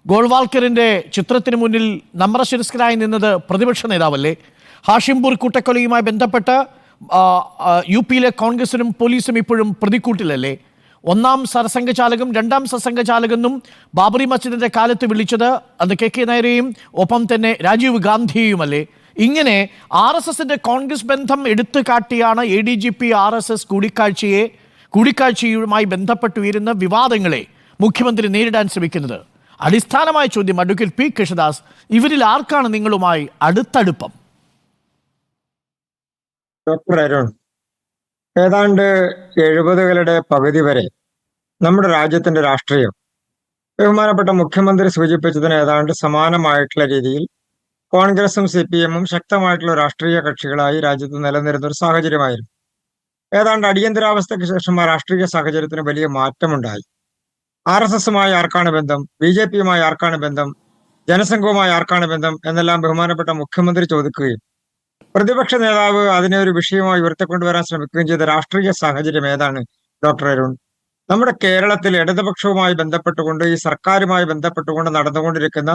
Speaker 2: ഗോൾവാൾക്കറിന്റെ ചിത്രത്തിന് മുന്നിൽ നമ്രശിരസ്കരായി നിന്നത് പ്രതിപക്ഷ നേതാവല്ലേ? ഹാഷിംപൂർ കൂട്ടക്കൊലയുമായി ബന്ധപ്പെട്ട് UPയിലെ കോൺഗ്രസിനും പോലീസും ഇപ്പോഴും പ്രതിക്കൂട്ടിലല്ലേ? ഒന്നാം സർസംഘചാലകം രണ്ടാം സർസംഘചാലകെന്നും ബാബറി മസ്ജിദിന്റെ കാലത്ത് വിളിച്ചത് അത് KK നായരെയും ഒപ്പം തന്നെ രാജീവ് ഗാന്ധിയെയുമല്ലേ? ഇങ്ങനെ RSSന്റെ കോൺഗ്രസ് ബന്ധം എടുത്തു കാട്ടിയാണ് ADGP RSS കൂടിക്കാഴ്ചയുമായി ബന്ധപ്പെട്ട് ഉയരുന്ന വിവാദങ്ങളെ മുഖ്യമന്ത്രി നേരിടാൻ ശ്രമിക്കുന്നത്. അടിസ്ഥാനമായ ചോദ്യം അഡ്വക്കേറ്റ് പി കൃഷ്ണദാസ്, ഇവരിൽ ആർക്കാണ് നിങ്ങളുമായി അടുത്തടുപ്പം?
Speaker 5: ഡോക്ടർ അരുൺ, ഏതാണ്ട് 70കളുടെ പകുതി വരെ നമ്മുടെ രാജ്യത്തിന്റെ രാഷ്ട്രീയം ബഹുമാനപ്പെട്ട മുഖ്യമന്ത്രി സൂചിപ്പിച്ചതിന് ഏതാണ്ട് സമാനമായിട്ടുള്ള രീതിയിൽ കോൺഗ്രസും CPM-ഉം ശക്തമായിട്ടുള്ള രാഷ്ട്രീയ കക്ഷികളായി രാജ്യത്ത് നിലനിരുന്ന ഒരു സാഹചര്യമായിരുന്നു. ഏതാണ്ട് അടിയന്തരാവസ്ഥയ്ക്ക് ശേഷം ആ രാഷ്ട്രീയ സാഹചര്യത്തിന് വലിയ മാറ്റമുണ്ടായി. RSSുമായി ആർക്കാണ് ബന്ധം, BJP-യുമായി ആർക്കാണ് ബന്ധം, ജനസംഘവുമായി ആർക്കാണ് ബന്ധം എന്നെല്ലാം ബഹുമാനപ്പെട്ട മുഖ്യമന്ത്രി ചോദിക്കുകയും പ്രതിപക്ഷ നേതാവ് അതിനെ ഒരു വിഷയമായി ഉയർത്തിക്കൊണ്ടുവരാൻ ശ്രമിക്കുകയും ചെയ്ത രാഷ്ട്രീയ സാഹചര്യം ഏതാണ് ഡോക്ടർ അരുൺ? നമ്മുടെ കേരളത്തിൽ ഇടതുപക്ഷവുമായി ബന്ധപ്പെട്ടുകൊണ്ട് ഈ സർക്കാരുമായി ബന്ധപ്പെട്ടുകൊണ്ട് നടന്നുകൊണ്ടിരിക്കുന്ന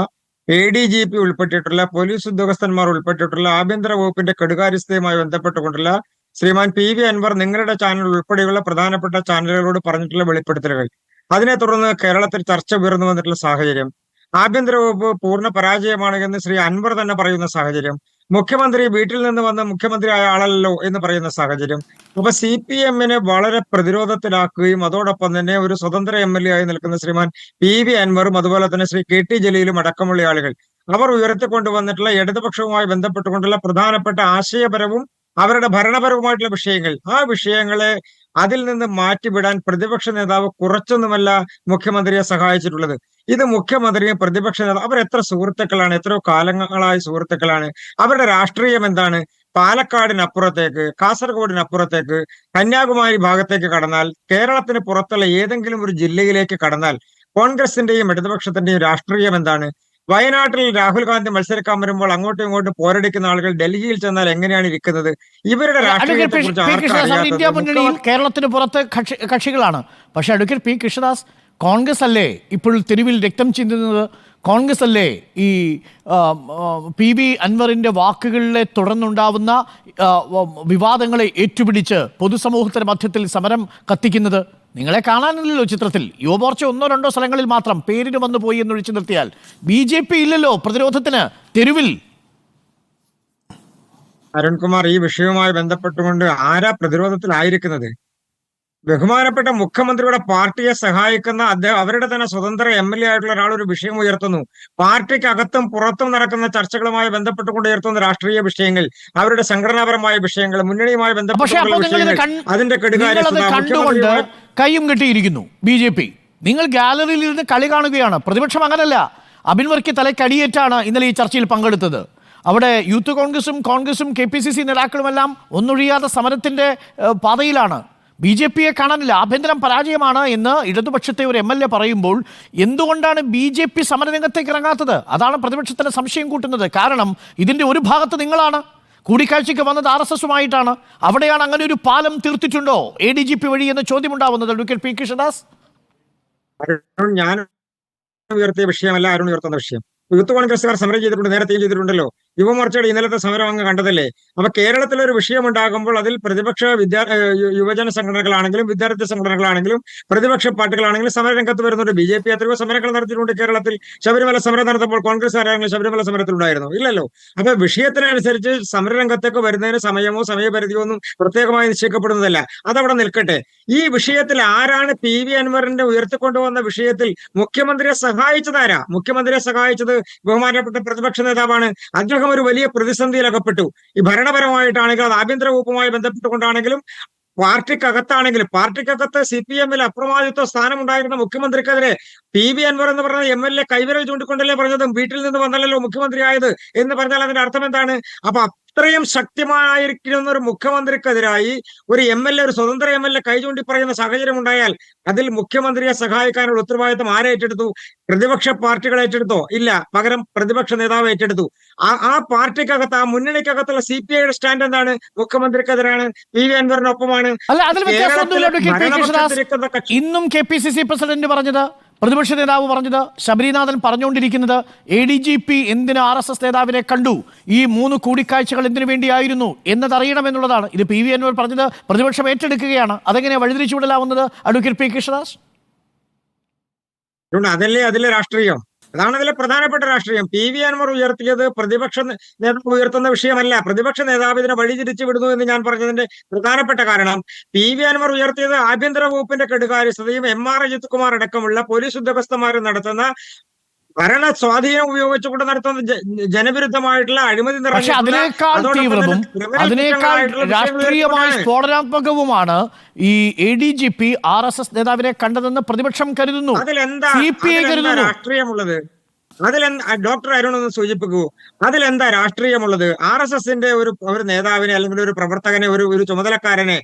Speaker 5: ADGP ഉൾപ്പെട്ടിട്ടുള്ള പോലീസ് ഉദ്യോഗസ്ഥന്മാർ ഉൾപ്പെട്ടിട്ടുള്ള ആഭ്യന്തര വകുപ്പിന്റെ കെടുകാര്യസ്ഥതയുമായി ബന്ധപ്പെട്ടുകൊണ്ടുള്ള ശ്രീമാൻ PV അൻവർ നിങ്ങളുടെ ചാനൽ ഉൾപ്പെടെയുള്ള പ്രധാനപ്പെട്ട ചാനലുകളോട് പറഞ്ഞിട്ടുള്ള വെളിപ്പെടുത്തലുകൾ, അതിനെ തുടർന്ന് കേരളത്തിൽ ചർച്ച ഉയർന്നു വന്നിട്ടുള്ള സാഹചര്യം, ആഭ്യന്തര വകുപ്പ് പൂർണ്ണ പരാജയമാണ് എന്ന് ശ്രീ അൻവർ തന്നെ പറയുന്ന സാഹചര്യം, മുഖ്യമന്ത്രി വീട്ടിൽ നിന്ന് വന്ന് മുഖ്യമന്ത്രിയായ ആളല്ലോ എന്ന് പറയുന്ന സാഹചര്യം. അപ്പൊ CPM-നെ വളരെ പ്രതിരോധത്തിലാക്കുകയും അതോടൊപ്പം തന്നെ ഒരു സ്വതന്ത്ര MLA ആയി നിൽക്കുന്ന ശ്രീമാൻ PV അൻവറും അതുപോലെ തന്നെ ശ്രീ KT ജലീലും അടക്കമുള്ള ആളുകൾ അവർ ഉയർത്തിക്കൊണ്ടുവന്നിട്ടുള്ള ഇടതുപക്ഷവുമായി ബന്ധപ്പെട്ടുകൊണ്ടുള്ള പ്രധാനപ്പെട്ട ആശയപരവും അവരുടെ ഭരണപരവുമായിട്ടുള്ള വിഷയങ്ങൾ, ആ വിഷയങ്ങളെ അതിൽ നിന്ന് മാറ്റിവിടാൻ പ്രതിപക്ഷ നേതാവ് കുറച്ചൊന്നുമല്ല മുഖ്യമന്ത്രിയെ സഹായിച്ചിട്ടുള്ളത്. ഇത് മുഖ്യമന്ത്രിയും പ്രതിപക്ഷ നേതാവ് അവർ എത്ര സുഹൃത്തുക്കളാണ്, എത്രയോ കാലങ്ങളായ സുഹൃത്തുക്കളാണ്. അവരുടെ രാഷ്ട്രീയം എന്താണ്? പാലക്കാടിനപ്പുറത്തേക്ക്, കാസർഗോഡിനപ്പുറത്തേക്ക്, കന്യാകുമാരി ഭാഗത്തേക്ക് കടന്നാൽ, കേരളത്തിന് പുറത്തുള്ള ഏതെങ്കിലും ഒരു ജില്ലയിലേക്ക് കടന്നാൽ കോൺഗ്രസിന്റെയും ഇടതുപക്ഷത്തിന്റെയും രാഷ്ട്രീയം എന്താണ്? വയനാട്ടിൽ രാഹുൽ ഗാന്ധി മത്സരിക്കാൻ വരുമ്പോൾ അങ്ങോട്ടും ഇങ്ങോട്ടും പോരടിക്കുന്ന ആളുകൾ ഡൽഹിയിൽ ചെന്നാൽ എങ്ങനെയാണ് ഇരിക്കുന്നത്? ഇവരുടെ
Speaker 2: ഇന്ത്യ മുന്നണിയിൽ കേരളത്തിന് പുറത്ത് കക്ഷികളാണ്. പക്ഷെ അഡ്വക്കേറ്റ് പി കൃഷ്ണദാസ്, കോൺഗ്രസ് അല്ലേ ഇപ്പോൾ തെരുവിൽ രക്തം ചിന്തുന്നത്? കോൺഗ്രസ് അല്ലേ ഈ PV അൻവറിന്റെ വാക്കുകളിലെ തുടർന്നുണ്ടാവുന്ന വിവാദങ്ങളെ ഏറ്റുപിടിച്ച് പൊതുസമൂഹത്തിന്റെ മധ്യത്തിൽ സമരം കത്തിക്കുന്നത്? നിങ്ങളെ കാണാനില്ലല്ലോ ചിത്രത്തിൽ. യുവമോർച്ച 1-2 സ്ഥലങ്ങളിൽ മാത്രം പേരിന് വന്നു പോയി എന്നൊഴിച്ചു നിർത്തിയാൽ BJP ഇല്ലല്ലോ പ്രതിരോധത്തിന് തെരുവിൽ.
Speaker 5: അരുൺകുമാർ, ഈ വിഷയവുമായി ബന്ധപ്പെട്ടുകൊണ്ട് ആരാ പ്രതിരോധത്തിലായിരിക്കുന്നത്? ബഹുമാനപ്പെട്ട മുഖ്യമന്ത്രിയുടെ പാർട്ടിയെ സഹായിക്കുന്ന അവരുടെ തന്നെ സ്വതന്ത്ര MLA ആയിട്ടുള്ള ഒരാൾ ഒരു വിഷയം ഉയർത്തുന്നു. പാർട്ടിക്കകത്തും പുറത്തും നടക്കുന്ന ചർച്ചകളുമായി ബന്ധപ്പെട്ടുകൊണ്ട് ഉയർത്തുന്ന രാഷ്ട്രീയ വിഷയങ്ങൾ, അവരുടെ സംഘടനാപരമായ വിഷയങ്ങൾ, മുന്നണിയുമായി ബന്ധപ്പെട്ടുള്ള വിഷയങ്ങൾ, അതിന്റെ
Speaker 2: കണ്ടുകൊണ്ട് കയ്യും കെട്ടിയിരിക്കുന്നു BJP. നിങ്ങൾ ഗാലറിയിൽ ഇരുന്ന് കളി കാണുകയാണ്. പ്രതിപക്ഷം അങ്ങനല്ല. അബിൻ വർക്കി തലക്കടിയേറ്റാണ് ഇന്നലെ ഈ ചർച്ചയിൽ പങ്കെടുത്തത്. അവിടെ യൂത്ത് കോൺഗ്രസും KPCC നേതാക്കളുമെല്ലാം ഒന്നൊഴിയാതെ സമരത്തിന്റെ പാതയിലാണ്. BJPയെ കാണാനില്ല. ആഭ്യന്തരം പരാജയമാണ് എന്ന് ഇടതുപക്ഷത്തെ ഒരു MLA പറയുമ്പോൾ എന്തുകൊണ്ടാണ് BJP സമരരംഗത്തേക്ക് ഇറങ്ങാത്തത്? അതാണ് പ്രതിപക്ഷത്തിന് സംശയം കൂട്ടുന്നത്. കാരണം ഇതിന്റെ ഒരു ഭാഗത്ത് നിങ്ങളാണ്. കൂടിക്കാഴ്ചയ്ക്ക് വന്നത് RSSുമായിട്ടാണ്. അവിടെയാണ് അങ്ങനെ ഒരു പാലം തീർത്തിട്ടുണ്ടോ ADGP വഴി എന്ന ചോദ്യമുണ്ടാവുന്നത്. Advocate P. കൃഷ്ണദാസ്,
Speaker 5: ഞാൻ ഉയർത്തിയ വിഷയമല്ല അരുൺ ഉയർത്തുന്ന വിഷയം. യൂത്ത് കോൺഗ്രസ്സുകാർ സമരം ചെയ്തിട്ടുണ്ട്, നേരത്തെയും ചെയ്തിട്ടുണ്ടല്ലോ. യുവമോർച്ചയുടെ ഇന്നലത്തെ സമരം അങ്ങ് കണ്ടതല്ലേ. അപ്പൊ കേരളത്തിലൊരു വിഷയം ഉണ്ടാകുമ്പോൾ അതിൽ പ്രതിപക്ഷ യുവജന സംഘടനകളാണെങ്കിലും വിദ്യാർത്ഥി സംഘടനകളാണെങ്കിലും പ്രതിപക്ഷ പാർട്ടികളാണെങ്കിലും സമരരംഗത്ത് വരുന്നുണ്ട്. BJP എത്രയോ സമരങ്ങൾ നടത്തിയിട്ടുണ്ട് കേരളത്തിൽ. ശബരിമല സമരം നടത്തുമ്പോൾ കോൺഗ്രസ് ആരെങ്കിലും ശബരിമല സമരത്തിലുണ്ടായിരുന്നു? ഇല്ലല്ലോ. അപ്പൊ വിഷയത്തിനനുസരിച്ച് സമരരംഗത്തേക്ക് വരുന്നതിന് സമയമോ സമയപരിധിയോ ഒന്നും പ്രത്യേകമായി നിശ്ചയിക്കപ്പെടുന്നതല്ല. അതവിടെ നിൽക്കട്ടെ. ഈ വിഷയത്തിൽ ആരാണ് PV അൻവറിന്റെ ഉയർത്തിക്കൊണ്ടുവന്ന വിഷയത്തിൽ മുഖ്യമന്ത്രിയെ സഹായിച്ചതാരാ? മുഖ്യമന്ത്രിയെ സഹായിച്ചത് ബഹുമാനപ്പെട്ട പ്രതിപക്ഷ നേതാവാണ്. അദ്ദേഹം ഒരു വലിയ പ്രതിസന്ധിയിൽ അകപ്പെട്ടു. ഈ ഭരണപരമായിട്ടാണെങ്കിലും അത് ആഭ്യന്തര വകുപ്പുമായി ബന്ധപ്പെട്ടുകൊണ്ടാണെങ്കിലും പാർട്ടിക്കകത്താണെങ്കിലും പാർട്ടിക്കകത്ത് CPM-ൽ അപ്രമാദിത്വ സ്ഥാനമുണ്ടായിരുന്ന മുഖ്യമന്ത്രിക്കെതിരെ PV അൻവർ എന്ന് പറഞ്ഞ MLA കൈവിരൽ ചൂണ്ടിക്കൊണ്ടല്ലേ പറഞ്ഞതും വീട്ടിൽ നിന്ന് വന്നല്ലോ മുഖ്യമന്ത്രിയായത് എന്ന് പറഞ്ഞാൽ അതിന്റെ അർത്ഥം എന്താണ്? അപ്പൊ അത്രയും ശക്തിമായിരിക്കുന്ന ഒരു മുഖ്യമന്ത്രിക്കെതിരായി ഒരു MLA, ഒരു സ്വതന്ത്ര MLA കൈ ചൂണ്ടി പറയുന്ന സാഹചര്യം ഉണ്ടായാൽ അതിൽ മുഖ്യമന്ത്രിയെ സഹായിക്കാനുള്ള ഉത്തരവാദിത്തം ആരെ ഏറ്റെടുത്തു? പ്രതിപക്ഷ പാർട്ടികൾ ഏറ്റെടുത്തോ? ഇല്ല. പകരം പ്രതിപക്ഷ നേതാവ് ഏറ്റെടുത്തു. ആ പാർട്ടിക്കകത്ത്, ആ മുന്നണിക്കകത്തുള്ള CPI-യുടെ സ്റ്റാൻഡ് എന്താണ്? മുഖ്യമന്ത്രിക്കെതിരാണ്, PV അൻവറിനൊപ്പമാണ്.
Speaker 2: ഇന്നും KPCC പ്രസിഡന്റ് പറഞ്ഞത്, പ്രതിപക്ഷ നേതാവ് പറഞ്ഞത്, ശബരിനാഥൻ പറഞ്ഞുകൊണ്ടിരിക്കുന്നത് ADGP എന്തിന് RSS നേതാവിനെ കണ്ടു, ഈ 3 കൂടിക്കാഴ്ചകൾ എന്തിനു വേണ്ടിയായിരുന്നു എന്നതറിയണമെന്നുള്ളതാണ്. ഇത് PV അൻവർ പറഞ്ഞത് പ്രതിപക്ഷം ഏറ്റെടുക്കുകയാണ്. അതെങ്ങനെയാണ് വഴിതിരിച്ചു വിടലാവുന്നത് അഡ്വക്കേറ്റ് P. കൃഷ്ണദാസ്?
Speaker 5: അതല്ലേ അതിലെ രാഷ്ട്രീയം. അതാണ് അതിലെ പ്രധാനപ്പെട്ട രാഷ്ട്രീയം. PV അൻവർ ഉയർത്തിയത് പ്രതിപക്ഷ നേതാവ് ഉയർത്തുന്ന വിഷയമല്ല. പ്രതിപക്ഷ നേതാവ് ഇതിനെ വഴിതിരിച്ചു വിടുന്നു എന്ന് ഞാൻ പറഞ്ഞതിന്റെ പ്രധാനപ്പെട്ട കാരണം PV അൻവർ ഉയർത്തിയത് ആഭ്യന്തര വകുപ്പിന്റെ കെടുകാര്യസ്ഥതയും MR അജിത് കുമാർ അടക്കമുള്ള പോലീസ് ഉദ്യോഗസ്ഥന്മാരും നടത്തുന്ന ഭരണ സ്വാധീനം ഉപയോഗിച്ചുകൊണ്ട് നടത്തുന്ന ജനവിരുദ്ധമായിട്ടുള്ള അഴിമതി
Speaker 2: പക്ഷെ അതിനേക്കാൾ തീവ്രവും അതിനേക്കാൾ രാഷ്ട്രീയമായി സ്ഫോടനാത്മകവുമാണ് ഈ ADGP RSS നേതാവിനെ കണ്ടതെന്ന് പ്രതിപക്ഷം കരുതുന്നു.
Speaker 5: അതിലെന്താ രാഷ്ട്രീയമുള്ളത്? ഡോക്ടർ അരുൺ ഒന്ന് സൂചിപ്പിക്കൂ. അതിലെന്താ രാഷ്ട്രീയമുള്ളത്? RSSന്റെ ഒരു നേതാവിനെ അല്ലെങ്കിൽ ഒരു പ്രവർത്തകനെ, ഒരു ചുമതലക്കാരനെ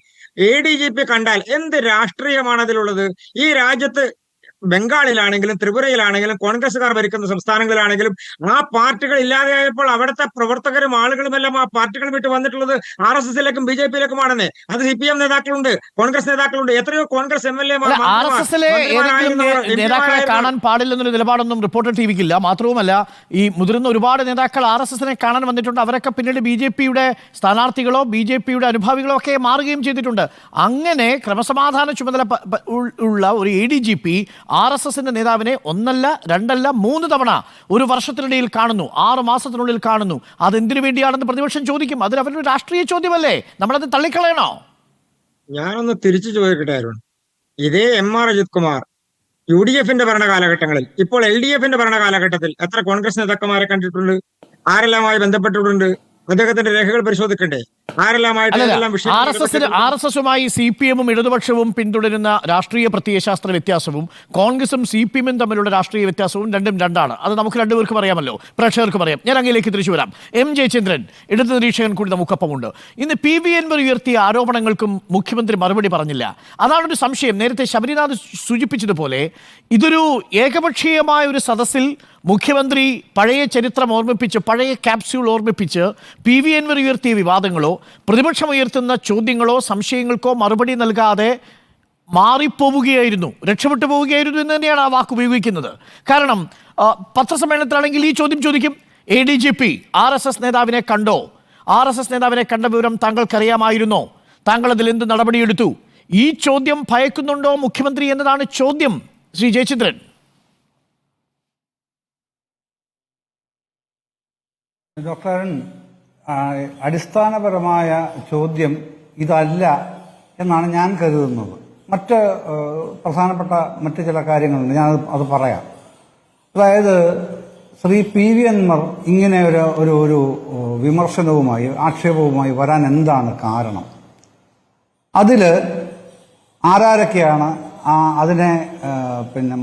Speaker 5: ADGP കണ്ടാൽ എന്ത് രാഷ്ട്രീയമാണ് അതിലുള്ളത്? ഈ രാജ്യത്ത് ബംഗാളിലാണെങ്കിലും ത്രിപുരയിലാണെങ്കിലും കോൺഗ്രസുകാർ ഭരിക്കുന്ന സംസ്ഥാനങ്ങളിലാണെങ്കിലും ആ പാർട്ടികൾ ഇല്ലാതെയായപ്പോൾ അവിടുത്തെ പ്രവർത്തകരും ആളുകളുമെല്ലാം ആ പാർട്ടികൾ വിട്ട് വന്നിട്ടുള്ളത് RSSലേക്കും BJPയിലേക്കുമാണെന്നേ. അത് CPM നേതാക്കളുണ്ട്, കോൺഗ്രസ് നേതാക്കളുണ്ട്, എത്രയോ കോൺഗ്രസ് MLA
Speaker 2: നേതാക്കളെ കാണാൻ പാടില്ലെന്നൊരു നിലപാടൊന്നും റിപ്പോർട്ടർ TVക്കില്ല. മാത്രവുമല്ല, ഈ മുതിർന്ന ഒരുപാട് നേതാക്കൾ RSSനെ കാണാൻ വന്നിട്ടുണ്ട്. അവരൊക്കെ പിന്നീട് BJPയുടെ സ്ഥാനാർത്ഥികളോ BJPയുടെ അനുഭാവികളോ ഒക്കെ മാറുകയും ചെയ്തിട്ടുണ്ട്. അങ്ങനെ ക്രമസമാധാന ചുമതല ഉള്ള ഒരു ADGP RSSന്റെ നേതാവിനെ 1 അല്ല 2 അല്ല 3 തവണ ഒരു വർഷത്തിനിടയിൽ കാണുന്നു, 6 മാസത്തിനുള്ളിൽ കാണുന്നു. അതെന്തിനു വേണ്ടിയാണെന്ന് പ്രതിപക്ഷം ചോദിക്കും. അതിൽ അവരുടെ രാഷ്ട്രീയ ചോദ്യമല്ലേ? നമ്മളത് തള്ളിക്കളയണോ?
Speaker 5: ഞാനൊന്ന് തിരിച്ചു ചോദിക്കട്ടെ അരുൺ. ഇതേ MR അജിത് കുമാർ UDFന്റെ ഭരണകാലഘട്ടങ്ങളിൽ, ഇപ്പോൾ LDFന്റെ ഭരണകാലഘട്ടത്തിൽ എത്ര കോൺഗ്രസ് നേതാക്കന്മാരെ കണ്ടിട്ടുണ്ട്? ആരെല്ലാമായി ബന്ധപ്പെട്ടിട്ടുണ്ട്? അദ്ദേഹത്തിന്റെ രേഖകൾ പരിശോധിക്കണ്ടേ?
Speaker 2: RSSുമായി CPM-ഉം ഇടതുപക്ഷവും പിന്തുടരുന്ന രാഷ്ട്രീയ പ്രത്യയശാസ്ത്ര വ്യത്യാസവും കോൺഗ്രസും CPM-ഉം തമ്മിലുള്ള രാഷ്ട്രീയ വ്യത്യാസവും രണ്ടും രണ്ടാണ്. അത് നമുക്ക് രണ്ടുപേർക്കും അറിയാമല്ലോ, പ്രേക്ഷകർക്കും അറിയാം. ഞാൻ അങ്ങയിലേക്ക് തിരിച്ചു വരാം. M. ജയചന്ദ്രൻ, ഇടത് നിരീക്ഷകൻ കൂടി നമുക്കൊപ്പമുണ്ട്. ഇന്ന് PV അൻവർ ഉയർത്തിയ ആരോപണങ്ങൾക്കും മുഖ്യമന്ത്രി മറുപടി പറഞ്ഞില്ല. അതാണൊരു സംശയം. നേരത്തെ ശബരിനാഥ് സൂചിപ്പിച്ചതുപോലെ ഇതൊരു ഏകപക്ഷീയമായ ഒരു സദസ്സിൽ മുഖ്യമന്ത്രി പഴയ ചരിത്രം ഓർമ്മിപ്പിച്ച്, പഴയ ക്യാപ്സ്യൂൾ ഓർമ്മിപ്പിച്ച് PV അൻവർ ഉയർത്തിയ വിവാദങ്ങളോ പ്രതിപക്ഷം ഉയർത്തുന്ന ചോദ്യങ്ങളോ സംശയങ്ങൾക്കോ മറുപടി നൽകാതെ മാറിപ്പോവുകയായിരുന്നു, രക്ഷപ്പെട്ടു പോവുകയായിരുന്നു എന്ന് തന്നെയാണ് ആ വാക്ക് ഉപയോഗിക്കുന്നത്. കാരണം പത്രസമ്മേളനത്തിലാണെങ്കിൽ ഈ ചോദ്യം ചോദിക്കും, ADGP RSS നേതാവിനെ കണ്ടോ? RSS നേതാവിനെ കണ്ട വിവരം താങ്കൾക്കറിയാമായിരുന്നോ? താങ്കൾ അതിൽ എന്ത് നടപടിയെടുത്തു? ഈ ചോദ്യം ഭയക്കുന്നുണ്ടോ മുഖ്യമന്ത്രി എന്നതാണ് ചോദ്യം. ശ്രീ ജയചന്ദ്രൻ.
Speaker 4: ഡോക്ടർ അരുൺ, അടിസ്ഥാനപരമായ ചോദ്യം ഇതല്ല എന്നാണ് ഞാൻ കരുതുന്നത്. മറ്റ് പ്രധാനപ്പെട്ട മറ്റ് ചില കാര്യങ്ങളുണ്ട്, ഞാൻ അത് പറയാം. അതായത് ശ്രീ PV അൻവർ ഇങ്ങനെ ഒരു വിമർശനവുമായി ആക്ഷേപവുമായി വരാൻ എന്താണ് കാരണം? അതിൽ ആരൊക്കെയാണ് അതിനെ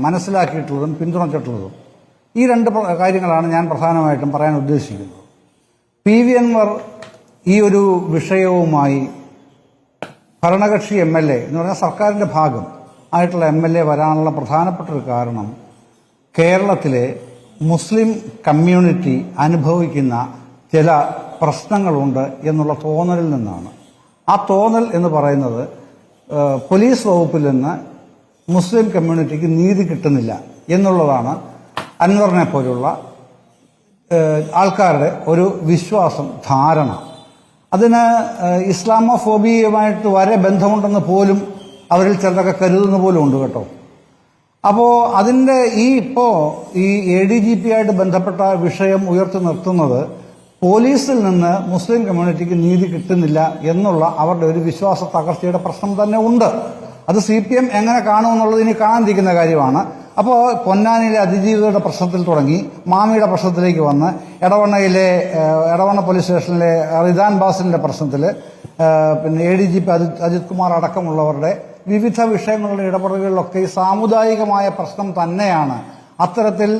Speaker 4: മനസ്സിലാക്കിയിട്ടുള്ളതും പിന്തുണച്ചിട്ടുള്ളതും? ഈ 2 കാര്യങ്ങളാണ് ഞാൻ പ്രധാനമായിട്ടും പറയാൻ ഉദ്ദേശിക്കുന്നത്. പി.വി. അൻവർ ഈ ഒരു വിഷയവുമായി ഭരണകക്ഷി MLA എന്ന് പറഞ്ഞാൽ സർക്കാരിൻ്റെ ഭാഗം ആയിട്ടുള്ള MLA വരാനുള്ള പ്രധാനപ്പെട്ട ഒരു കാരണം കേരളത്തിലെ മുസ്ലിം കമ്മ്യൂണിറ്റി അനുഭവിക്കുന്ന ചില പ്രശ്നങ്ങളുണ്ട് എന്നുള്ള തോന്നലിൽ നിന്നാണ്. ആ തോന്നൽ എന്ന് പറയുന്നത് പോലീസ് വകുപ്പിൽ നിന്ന് മുസ്ലിം കമ്മ്യൂണിറ്റിക്ക് നീതി കിട്ടുന്നില്ല എന്നുള്ളതാണ് അൻവറിനെ പോലുള്ള ആൾക്കാരുടെ ഒരു വിശ്വാസം, ധാരണ. അതിന് ഇസ്ലാമോഫോബിയുമായിട്ട് വരെ ബന്ധമുണ്ടെന്ന് പോലും അവരിൽ ചിലരൊക്കെ കരുതുന്ന പോലും ഉണ്ട് കേട്ടോ. അപ്പോൾ അതിൻ്റെ ഇപ്പോൾ ഈ ADGP ആയിട്ട് ബന്ധപ്പെട്ട വിഷയം ഉയർത്തി നിർത്തുന്നത് പോലീസിൽ നിന്ന് മുസ്ലിം കമ്മ്യൂണിറ്റിക്ക് നീതി കിട്ടുന്നില്ല എന്നുള്ള അവരുടെ ഒരു വിശ്വാസ തകർച്ചയുടെ പ്രശ്നം തന്നെ ഉണ്ട്. അത് CPM എങ്ങനെ കാണുമെന്നുള്ളത് ഇനി കാണാതിരിക്കുന്ന കാര്യമാണ്. അപ്പോൾ പൊന്നാനിയിലെ അതിജീവിതയുടെ പ്രശ്നത്തിൽ തുടങ്ങി മാമിയുടെ പ്രശ്നത്തിലേക്ക് വന്ന് എടവണ്ണ പോലീസ് സ്റ്റേഷനിലെ റിദാൻ ബാസിലിന്റെ പ്രശ്നത്തിൽ പിന്നെ ADGP അജിത് കുമാർ അടക്കമുള്ളവരുടെ വിവിധ വിഷയങ്ങളുടെ ഇടപെടലുകളിലൊക്കെ ഈ സാമുദായികമായ പ്രശ്നം തന്നെയാണ് അത്തരത്തിൽ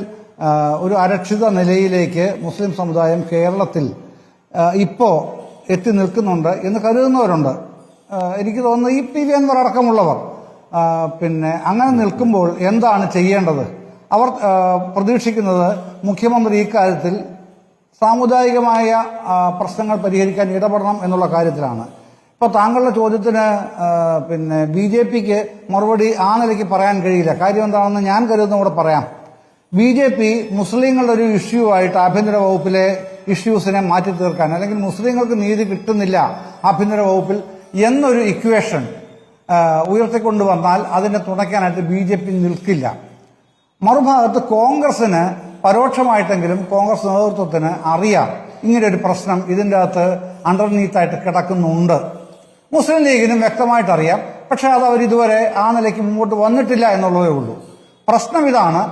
Speaker 4: ഒരു അരക്ഷിത നിലയിലേക്ക് മുസ്ലിം സമുദായം കേരളത്തിൽ ഇപ്പോൾ എത്തി നിൽക്കുന്നുണ്ട് എന്ന് കരുതുന്നവരുണ്ട്. എനിക്ക് തോന്നുന്നു ഈ പി.വി. അൻവർ അടക്കമുള്ളവർ പിന്നെ അങ്ങനെ നിൽക്കുമ്പോൾ എന്താണ് ചെയ്യേണ്ടത്? അവർ പ്രതീക്ഷിക്കുന്നത് മുഖ്യമന്ത്രി ഇക്കാര്യത്തിൽ സാമുദായികമായ പ്രശ്നങ്ങൾ പരിഹരിക്കാൻ ഇടപെടണം എന്നുള്ള കാര്യത്തിലാണ്. ഇപ്പോൾ താങ്കളുടെ ചോദ്യത്തിന് പിന്നെ BJPക്ക് മറുപടി ആ നിലയ്ക്ക് പറയാൻ കഴിയില്ല. കാര്യം എന്താണെന്ന് ഞാൻ കരുതുന്ന കൂടെ പറയാം. BJP മുസ്ലിങ്ങളുടെ ഒരു ഇഷ്യൂ ആയിട്ട് ആഭ്യന്തര വകുപ്പിലെ ഇഷ്യൂസിനെ മാറ്റി തീർക്കാൻ, അല്ലെങ്കിൽ മുസ്ലിങ്ങൾക്ക് നീതി കിട്ടുന്നില്ല ആഭ്യന്തര വകുപ്പിൽ എന്നൊരു ഇക്വേഷൻ ഉയർത്തിക്കൊണ്ടുവന്നാൽ അതിനെ തുണയ്ക്കാനായിട്ട് BJP നിൽക്കില്ല. മറുഭാഗത്ത് കോൺഗ്രസിന് പരോക്ഷമായിട്ടെങ്കിലും കോൺഗ്രസ് നേതൃത്വത്തിന് അറിയാം ഇങ്ങനെ ഒരു പ്രശ്നം ഇതിൻ്റെ അകത്ത് അണ്ടർനീത്തായിട്ട് കിടക്കുന്നുണ്ട്. മുസ്ലിം ലീഗിനും വ്യക്തമായിട്ടറിയാം. പക്ഷെ അത് അവരിതുവരെ ആ നിലയ്ക്ക് മുമ്പോട്ട് വന്നിട്ടില്ല എന്നുള്ളതേ ഉള്ളൂ. പ്രശ്നം ഇതാണ്.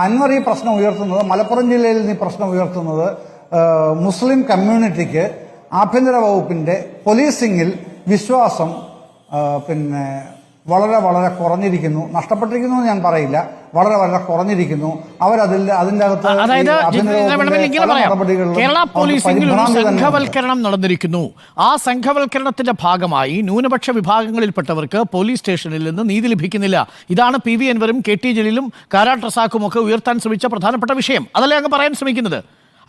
Speaker 4: അൻവർ ഈ പ്രശ്നം ഉയർത്തുന്നത്, മലപ്പുറം ജില്ലയിൽ നിന്ന് ഈ പ്രശ്നം ഉയർത്തുന്നത് മുസ്ലിം കമ്മ്യൂണിറ്റിക്ക് ആഭ്യന്തര വകുപ്പിന്റെ പോലീസിംഗിൽ വിശ്വാസം പിന്നെ വളരെ വളരെ കുറഞ്ഞിരിക്കുന്നു. നഷ്ടപ്പെട്ടിരിക്കുന്നു എന്ന് ഞാൻ പറയില്ല, വളരെ വളരെ കുറഞ്ഞിരിക്കുന്നു. അതിന്റെ അകത്ത്
Speaker 2: കേരള പോലീസിംഗിൽ ഒരു സംഘവൽക്കരണം നടന്നിരിക്കുന്നു. ആ സംഘവൽക്കരണത്തിന്റെ ഭാഗമായി ന്യൂനപക്ഷ വിഭാഗങ്ങളിൽപ്പെട്ടവർക്ക് പോലീസ് സ്റ്റേഷനിൽ നിന്ന് നീതി ലഭിക്കുന്നില്ല. ഇതാണ് പി.വി. അൻവറും KT ജലീലും കാരാട്ട് റസാഖും ഒക്കെ ഉയർത്താൻ ശ്രമിച്ച പ്രധാനപ്പെട്ട വിഷയം. അതല്ലേ അങ്ങ് പറയാൻ ശ്രമിക്കുന്നത്?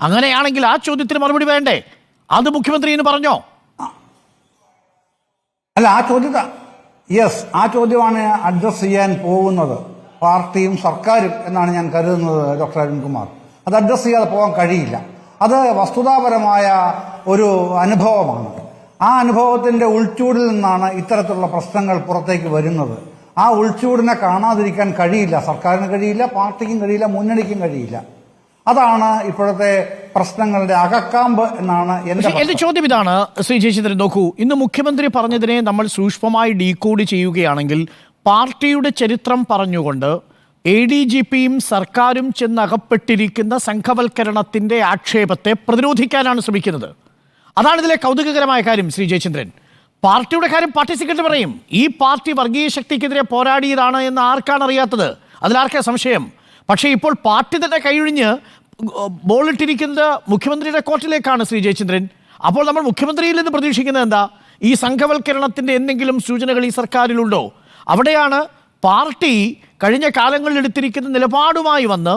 Speaker 2: അങ്ങനെയാണെങ്കിൽ ആ ചോദ്യത്തിന് മറുപടി വേണ്ടേ? അത് മുഖ്യമന്ത്രി എന്ന് പറഞ്ഞോ?
Speaker 4: അല്ല, ആ ചോദ്യമാണ് അഡ്രസ് ചെയ്യാൻ പോകുന്നത് പാർട്ടിയും സർക്കാരും എന്നാണ് ഞാൻ കരുതുന്നത്. ഡോക്ടർ അരുൺകുമാർ, അത് അഡ്രസ് ചെയ്യാതെ പോകാൻ കഴിയില്ല. അത് വസ്തുതാപരമായ ഒരു അനുഭവമാണ്. ആ അനുഭവത്തിന്റെ ഉൾച്ചൂടിൽ നിന്നാണ് ഇത്തരത്തിലുള്ള പ്രശ്നങ്ങൾ പുറത്തേക്ക് വരുന്നത്. ആ ഉൾച്ചൂടിനെ കാണാതിരിക്കാൻ കഴിയില്ല. സർക്കാരിന് കഴിയില്ല, പാർട്ടിക്കും കഴിയില്ല, മുന്നണിക്കും കഴിയില്ല. അതാണ് ഇപ്പോഴത്തെ പ്രശ്നങ്ങളുടെ അകക്കാമ്പ് എന്നാണ്
Speaker 2: എന്റെ ചോദ്യം. ഇതാണ് ശ്രീ ജയചന്ദ്രൻ, നോക്കൂ, ഇന്ന് മുഖ്യമന്ത്രി പറഞ്ഞതിനെ നമ്മൾ സൂക്ഷ്മമായി ഡീകോഡ് ചെയ്യുകയാണെങ്കിൽ പാർട്ടിയുടെ ചരിത്രം പറഞ്ഞുകൊണ്ട് ADGPയും സർക്കാരും ചെന്നകപ്പെട്ടിരിക്കുന്ന സംഘവൽക്കരണത്തിന്റെ ആക്ഷേപത്തെ പ്രതിരോധിക്കാനാണ് ശ്രമിക്കുന്നത്. അതാണ് ഇതിലെ കൗതുകകരമായ കാര്യം. ശ്രീ ജയചന്ദ്രൻ, പാർട്ടിയുടെ കാര്യം പാർട്ടി സെക്രട്ടറി പറയും. ഈ പാർട്ടി വർഗീയ ശക്തിക്കെതിരെ പോരാടിയതാണ് എന്ന് ആർക്കാണ് അറിയാത്തത്? അതിലാർക്കാ സംശയം? പക്ഷേ ഇപ്പോൾ പാർട്ടി തന്നെ കൈയൊഴിഞ്ഞ് ബോളിട്ടിരിക്കുന്നത് മുഖ്യമന്ത്രിയുടെ കോർട്ടിലേക്കാണ്. ശ്രീ ജയചന്ദ്രൻ, അപ്പോൾ നമ്മൾ മുഖ്യമന്ത്രിയിൽ നിന്ന് പ്രതീക്ഷിക്കുന്നത് എന്താ? ഈ സംഘവൽക്കരണത്തിന്റെ എന്തെങ്കിലും സൂചനകൾ ഈ സർക്കാരിലുണ്ടോ? അവിടെയാണ് പാർട്ടി കഴിഞ്ഞ കാലങ്ങളിൽ എടുത്തിരിക്കുന്ന നിലപാടുമായി വന്ന്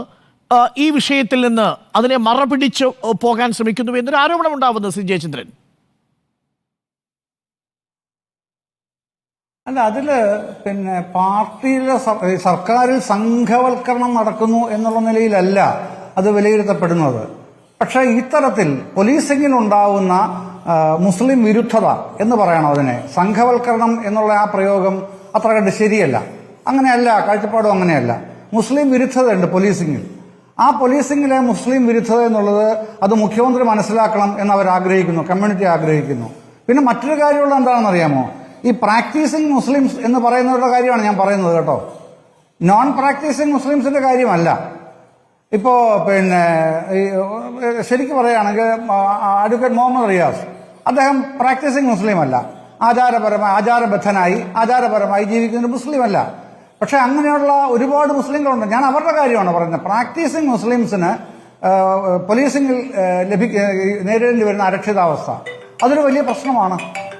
Speaker 2: ഈ വിഷയത്തിൽ നിന്ന് അതിനെ മറപിടിച്ച് പോകാൻ ശ്രമിക്കുന്നു എന്നൊരു ആരോപണം ഉണ്ടാവുന്നത്. ശ്രീ ജയചന്ദ്രൻ,
Speaker 4: അല്ല, അതില് പിന്നെ പാർട്ടിയിലെ സർക്കാരിൽ സംഘവൽക്കരണം നടക്കുന്നു എന്നുള്ള നിലയിലല്ല അത് വിലയിരുത്തപ്പെടുന്നത്. പക്ഷെ ഇത്തരത്തിൽ പോലീസിംഗിൽ ഉണ്ടാവുന്ന മുസ്ലിം വിരുദ്ധത എന്ന് പറയണം അതിനെ. സംഘവൽക്കരണം എന്നുള്ള ആ പ്രയോഗം അത്ര കണ്ട് ശരിയല്ല. അങ്ങനെയല്ല, കാഴ്ചപ്പാടും അങ്ങനെയല്ല. മുസ്ലിം വിരുദ്ധതയുണ്ട് പോലീസിംഗിൽ. ആ പോലീസിംഗിലെ മുസ്ലിം വിരുദ്ധത എന്നുള്ളത് അത് മുഖ്യമന്ത്രി മനസ്സിലാക്കണം എന്ന് അവർ ആഗ്രഹിക്കുന്നു, കമ്മ്യൂണിറ്റി ആഗ്രഹിക്കുന്നു. പിന്നെ മറ്റൊരു കാര്യമുള്ള എന്താണെന്ന് അറിയാമോ? ഈ പ്രാക്ടീസിങ് മുസ്ലിംസ് എന്ന് പറയുന്നവരുടെ കാര്യമാണ് ഞാൻ പറയുന്നത് കേട്ടോ. നോൺ പ്രാക്ടീസിങ് മുസ്ലിംസിന്റെ കാര്യമല്ല. ഇപ്പോ പിന്നെ ശരിക്കും പറയുകയാണെങ്കിൽ അഡ്വക്കേറ്റ് മുഹമ്മദ് റിയാസ്, അദ്ദേഹം പ്രാക്ടീസിങ് മുസ്ലിം അല്ല, ആചാരപരമായി ജീവിക്കുന്ന മുസ്ലിം അല്ല. പക്ഷെ അങ്ങനെയുള്ള ഒരുപാട് മുസ്ലിങ്ങളുണ്ട്. ഞാൻ അവരുടെ കാര്യമാണ് പറയുന്നത്. പ്രാക്ടീസിങ് മുസ്ലിംസിന് പോലീസിംഗിൽ നേരിടേണ്ടി വരുന്ന അരക്ഷിതാവസ്ഥ അതൊരു വലിയ പ്രശ്നമാണ്.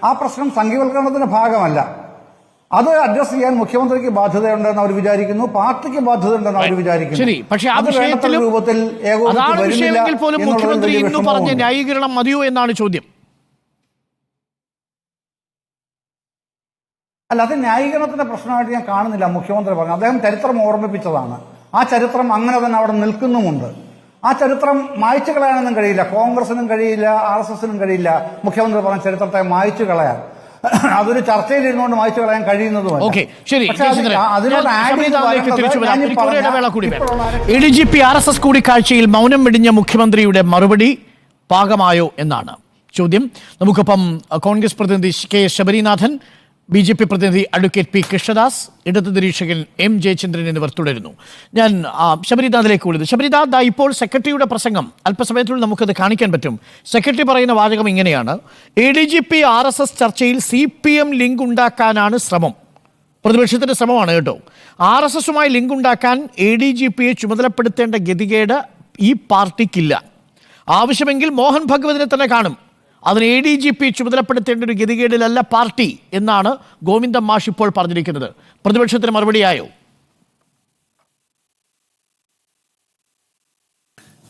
Speaker 4: ആ പ്രശ്നം സംഘീവൽക്കരണത്തിന്റെ ഭാഗമല്ല. അത് അഡ്രസ് ചെയ്യാൻ മുഖ്യമന്ത്രിക്ക് ബാധ്യതയുണ്ടെന്ന് അവർ വിചാരിക്കുന്നു, പാർട്ടിക്ക് ബാധ്യതയുണ്ടെന്ന് അവർ വിചാരിക്കുന്നു.
Speaker 2: ശരി, പക്ഷേ
Speaker 4: അത് വേണ്ടത്ര രൂപത്തിൽ
Speaker 2: വിഷയമെങ്കിൽ പോലും മുഖ്യമന്ത്രി ഇന്ന് പറഞ്ഞ ന്യായീകരണം മതിയോ എന്നാണ് ചോദ്യം.
Speaker 4: അല്ല, അത് ന്യായീകരണത്തിന്റെ പ്രശ്നമായിട്ട് ഞാൻ കാണുന്നില്ല. മുഖ്യമന്ത്രി പറഞ്ഞു, അദ്ദേഹം ചരിത്രം ഓർമ്മിപ്പിച്ചതാണ്. ആ ചരിത്രം അങ്ങനെ തന്നെ അവിടെ നിൽക്കുന്നുമുണ്ട്. ആ ചരിത്രം മായ്ച്ചു കളയാനൊന്നും കഴിയില്ല. കോൺഗ്രസിനും കഴിയില്ല, RSSനും കഴിയില്ല മുഖ്യമന്ത്രി പറഞ്ഞ ചരിത്രത്തെ മായ്ച്ചു കളയാൻ. അതൊരു ചർച്ചയിൽ ഇരുന്നുകൊണ്ട് മായ്ച്ചു കളയാൻ കഴിയുന്നതുമല്ല.
Speaker 2: ADGP RSS കൂടിക്കാഴ്ചയിൽ മൗനം വെടിഞ്ഞ മുഖ്യമന്ത്രിയുടെ മറുപടി പാകമായോ എന്നാണ് ചോദ്യം. നമുക്കൊപ്പം കോൺഗ്രസ് പ്രതിനിധി KS ശബരിനാഥൻ, BJP പ്രതിനിധി അഡ്വക്കേറ്റ് P കൃഷ്ണദാസ്, ഇടത് നിരീക്ഷകൻ M ജയചന്ദ്രൻ എന്നിവർ തുടരുന്നു. ഞാൻ ശബരിനാഥിലേക്ക് വിളിച്ചു. ശബരിനാഥ്, ഇപ്പോൾ സെക്രട്ടറിയുടെ പ്രസംഗം അല്പസമയത്തിനുള്ളിൽ നമുക്കത് കാണിക്കാൻ പറ്റും. സെക്രട്ടറി പറയുന്ന വാചകം ഇങ്ങനെയാണ്: ADGP RSS ചർച്ചയിൽ CPM ലിങ്ക് ഉണ്ടാക്കാനാണ് ശ്രമം. പ്രതിപക്ഷത്തിന്റെ ശ്രമമാണ് കേട്ടോ. RSSുമായി ലിങ്ക് ഉണ്ടാക്കാൻ ADGPയെ ചുമതലപ്പെടുത്തേണ്ട ഗതികേട് ഈ പാർട്ടിക്കില്ല. ആവശ്യമെങ്കിൽ മോഹൻ ഭഗവതിനെ തന്നെ കാണും. അതിന് ADGP ചുമതലപ്പെടുത്തേണ്ട ഒരു ഗതികേടിലല്ല പാർട്ടി എന്നാണ് ഗോവിന്ദൻ മാഷ് ഇപ്പോൾ പറഞ്ഞിരിക്കുന്നത്. പ്രതിപക്ഷത്തിന് മറുപടിയായോ?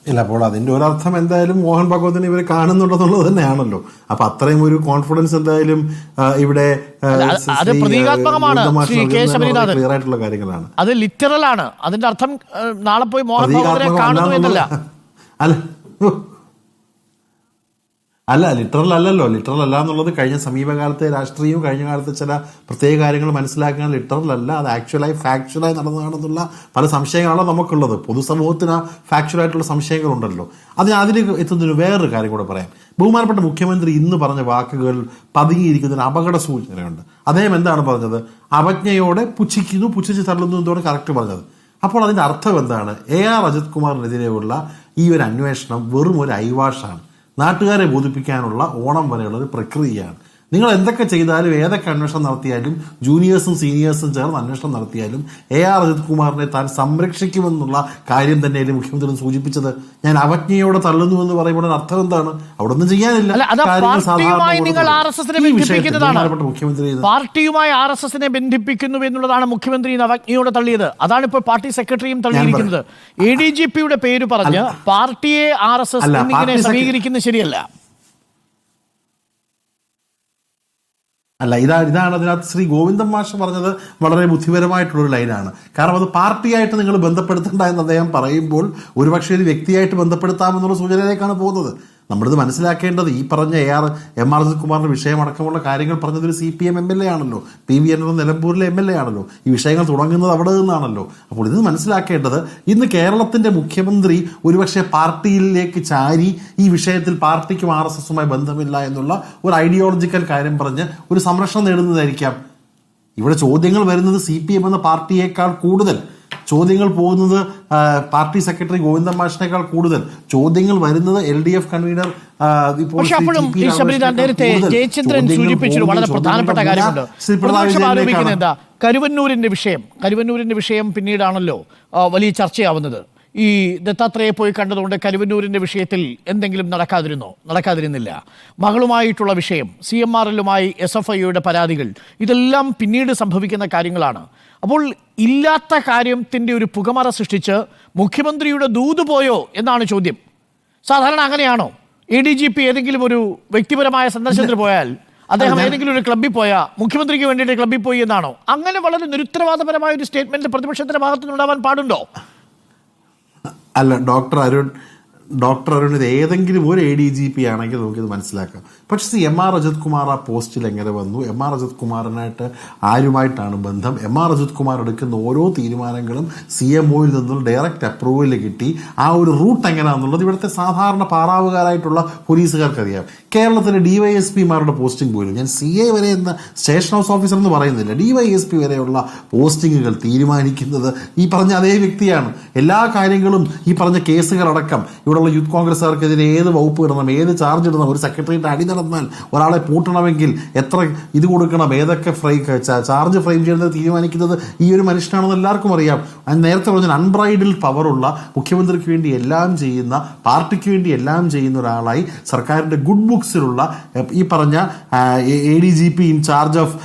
Speaker 3: ഇല്ല, അപ്പോൾ അതിന്റെ ഒരർത്ഥം എന്തായാലും മോഹൻ ഭഗവതിനെ ഇവർ കാണുന്നുണ്ടെന്നുള്ളത് തന്നെയാണല്ലോ. അപ്പൊ അത്രയും ഒരു കോൺഫിഡൻസ് എന്തായാലും ഇവിടെ ക്ലിയർ ആയിട്ടുള്ള കാര്യങ്ങളാണ്.
Speaker 2: അത് ലിറ്ററൽ ആണ്. അതിന്റെ അർത്ഥം നാളെ പോയി മോഹൻ ഭഗവതിനെ കാണുന്നു എന്നല്ല.
Speaker 3: അല്ല, ലിറ്ററൽ അല്ലല്ലോ. ലിറ്ററൽ അല്ല എന്നുള്ളത് കഴിഞ്ഞ സമീപകാലത്തെ രാഷ്ട്രീയവും കഴിഞ്ഞ കാലത്തെ ചില പ്രത്യേക കാര്യങ്ങൾ മനസ്സിലാക്കാൻ ലിറ്ററൽ അല്ല, അത് ആക്ച്വലായി ഫാക്ച്വലായി നടന്നതാണെന്നുള്ള പല സംശയങ്ങളാണോ നമുക്കുള്ളത്. പൊതുസമൂഹത്തിന് ഫാക്ച്വലായിട്ടുള്ള സംശയങ്ങളുണ്ടല്ലോ. അതിലേക്ക് എത്തുന്നതിന് വേറൊരു കാര്യം കൂടെ പറയാം. ബഹുമാനപ്പെട്ട മുഖ്യമന്ത്രി ഇന്ന് പറഞ്ഞ വാക്കുകൾ പതുങ്ങിയിരിക്കുന്നതിന് അപകട സൂചനയുണ്ട്. അദ്ദേഹം എന്താണ് പറഞ്ഞത്? അവജ്ഞയോടെ പുച്ഛിക്കുന്നു, പുച്ഛിച്ച് തള്ളുന്നു എന്നോട് കറക്റ്റ് പറഞ്ഞത്. അപ്പോൾ അതിന്റെ അർത്ഥം എന്താണ്? AR അജിത് കുമാറിനെതിരെയുള്ള ഈ ഒരു അന്വേഷണം വെറും ഒരു ഐവാഷാണ്. നാട്ടുകാരെ ബോധിപ്പിക്കാനുള്ള ഓണം വരെയുള്ള ഒരു പ്രക്രിയയാണ്. നിങ്ങൾ എന്തൊക്കെ ചെയ്താലും, ഏതൊക്കെ അന്വേഷണം നടത്തിയാലും, ജൂനിയേഴ്സും സീനിയേഴ്സും ചേർന്ന് അന്വേഷണം നടത്തിയാലും AR അജിത് കുമാറിനെ താൻ സംരക്ഷിക്കുമെന്നുള്ള കാര്യം തന്നെയല്ലേ മുഖ്യമന്ത്രി സൂചിപ്പിച്ചത്. ഞാൻ അവജ്ഞയോടെ തള്ളുന്നു എന്ന് പറയുമ്പോൾ അർത്ഥം എന്താണ്? അവിടെ ഒന്നും ചെയ്യാനില്ല.
Speaker 2: പാർട്ടിയുമായി RSSനെ ബന്ധിപ്പിക്കുന്നു എന്നുള്ളതാണ് മുഖ്യമന്ത്രി അവജ്ഞയോടെ തള്ളിയത്. അതാണ് ഇപ്പോൾ പാർട്ടി സെക്രട്ടറിയും തള്ളിയിരിക്കുന്നത്. ADGPയുടെ പേര് പറഞ്ഞ് പാർട്ടിയെ RSS എന്നിങ്ങനെ സമീകരിക്കുന്നത് ശരിയല്ല.
Speaker 3: ഇതാണ് അതിനകത്ത് ശ്രീ ഗോവിന്ദൻ മാഷ് പറഞ്ഞത് വളരെ ബുദ്ധിപരമായിട്ടുള്ളൊരു ലൈനാണ്. കാരണം അത് പാർട്ടിയായിട്ട് നിങ്ങൾ ബന്ധപ്പെടുത്തണ്ട എന്ന് അദ്ദേഹം പറയുമ്പോൾ ഒരുപക്ഷെ ഒരു വ്യക്തിയായിട്ട് ബന്ധപ്പെടുത്താമെന്നുള്ള സൂചനയിലേക്കാണ് പോകുന്നത്. നമ്മളിത് മനസ്സിലാക്കേണ്ടത് ഈ പറഞ്ഞ MR അജിത് കുമാറിന്റെ വിഷയമടക്കമുള്ള കാര്യങ്ങൾ പറഞ്ഞത് ഒരു CPM MLA ആണല്ലോ. PV അൻവർ നിലമ്പൂരിലെ MLA ആണല്ലോ. ഈ വിഷയങ്ങൾ തുടങ്ങുന്നത് അവിടെ നിന്നാണല്ലോ. അപ്പോൾ ഇത് മനസ്സിലാക്കേണ്ടത് ഇന്ന് കേരളത്തിന്റെ മുഖ്യമന്ത്രി ഒരുപക്ഷെ പാർട്ടിയിലേക്ക് ചാരി ഈ വിഷയത്തിൽ പാർട്ടിക്കും RSSുമായി ബന്ധമില്ല എന്നുള്ള ഒരു ഐഡിയോളജിക്കൽ കാര്യം പറഞ്ഞ് ഒരു സംരക്ഷണം നേടുന്നതായിരിക്കാം. ഇവിടെ ചോദ്യങ്ങൾ വരുന്നത് CPM എന്ന പാർട്ടിയേക്കാൾ കൂടുതൽ, ചോദ്യങ്ങൾ പോകുന്നത് പാർട്ടി സെക്രട്ടറി ഗോവിന്ദൻ മാഷിനേക്കാൾ കൂടുതൽ, ചോദ്യങ്ങൾ വരുന്നത് LDF കൺവീനർ.
Speaker 2: നേരത്തെ ജയചന്ദ്രൻ സൂചിപ്പിച്ചൊരു വളരെ പ്രധാനപ്പെട്ട കാര്യമുണ്ട്. കരുവന്നൂരിന്റെ വിഷയം പിന്നീടാണല്ലോ വലിയ ചർച്ചയാവുന്നത്. ഈ ദത്താത്രേയെ പോയി കണ്ടതുകൊണ്ട് കരുവന്നൂരിൻ്റെ വിഷയത്തിൽ എന്തെങ്കിലും നടക്കാതിരുന്നില്ല. മകളുമായിട്ടുള്ള വിഷയം, CMRLുമായി SFIയുടെ പരാതികൾ, ഇതെല്ലാം പിന്നീട് സംഭവിക്കുന്ന കാര്യങ്ങളാണ്. അപ്പോൾ ഇല്ലാത്ത കാര്യത്തിൻ്റെ ഒരു പുകമറ സൃഷ്ടിച്ച് മുഖ്യമന്ത്രിയുടെ ദൂത് പോയോ എന്നാണ് ചോദ്യം. സാധാരണ അങ്ങനെയാണോ? ADGP ഏതെങ്കിലും ഒരു വ്യക്തിപരമായ സന്ദർശനത്തിന് പോയാൽ അദ്ദേഹം ഏതെങ്കിലും ഒരു ക്ലബ്ബിൽ പോയാൽ മുഖ്യമന്ത്രിക്ക് വേണ്ടിയിട്ട് ക്ലബ്ബിൽ പോയി എന്നാണോ? അങ്ങനെ വളരെ നിരുത്തരവാദപരമായ ഒരു സ്റ്റേറ്റ്മെന്റ് പ്രതിപക്ഷത്തിന്റെ ഭാഗത്തുനിന്നുണ്ടാവാൻ പാടുണ്ടോ?
Speaker 3: അല്ല, ഡോക്ടർ അരുൺ ഇത് ഏതെങ്കിലും ഒരു ADGP ആണെങ്കിൽ നമുക്കിത് മനസ്സിലാക്കാം. പക്ഷേ MR അജിത് കുമാർ ആ പോസ്റ്റിൽ എങ്ങനെ വന്നു? MR അജിത് കുമാറിനായിട്ട് ആരുമായിട്ടാണ് ബന്ധം? MR അജിത് കുമാർ എടുക്കുന്ന ഓരോ തീരുമാനങ്ങളും CMOയിൽ നിന്നുള്ള ഡയറക്റ്റ് അപ്രൂവൽ കിട്ടി. ആ ഒരു റൂട്ട് എങ്ങനെയാണെന്നുള്ളത് ഇവിടുത്തെ സാധാരണ പാറാവുകാരായിട്ടുള്ള പോലീസുകാർക്കറിയാം. കേരളത്തിലെ DYSPമാരുടെ പോസ്റ്റിംഗ് പോലും, ഞാൻ CA വരെ എന്ന സ്റ്റേഷൻ ഹൗസ് ഓഫീസർ എന്ന് പറയുന്നില്ല, DYSP വരെയുള്ള പോസ്റ്റിങ്ങുകൾ തീരുമാനിക്കുന്നത് ഈ പറഞ്ഞ അതേ വ്യക്തിയാണ്. എല്ലാ കാര്യങ്ങളും ഈ പറഞ്ഞ കേസുകളടക്കം ഇവിടെ ഇവിടെയുള്ള യൂത്ത് കോൺഗ്രസ്സുകാർക്കെതിരെ ഏത് വകുപ്പ് ഇടണം, ഏത് ചാർജ് ഇടണം, ഒരു സെക്രട്ടറിയേറ്റ് അടി നടന്നാൽ ഒരാളെ പൂട്ടണമെങ്കിൽ എത്ര ഇത് കൊടുക്കണം, ഏതൊക്കെ ചാർജ് ഫ്രെയിം ചെയ്യുന്നത് തീരുമാനിക്കുന്നത് ഈ ഒരു മനുഷ്യനാണെന്ന് എല്ലാവർക്കും അറിയാം. നേരത്തെ പറഞ്ഞ അൺബ്രൈഡിൽ പവറുള്ള, മുഖ്യമന്ത്രിക്ക് വേണ്ടി എല്ലാം ചെയ്യുന്ന, പാർട്ടിക്ക് വേണ്ടി എല്ലാം ചെയ്യുന്ന ഒരാളായി സർക്കാരിന്റെ ഗുഡ് ബുക്സിലുള്ള ഈ പറഞ്ഞ ADGP in charge of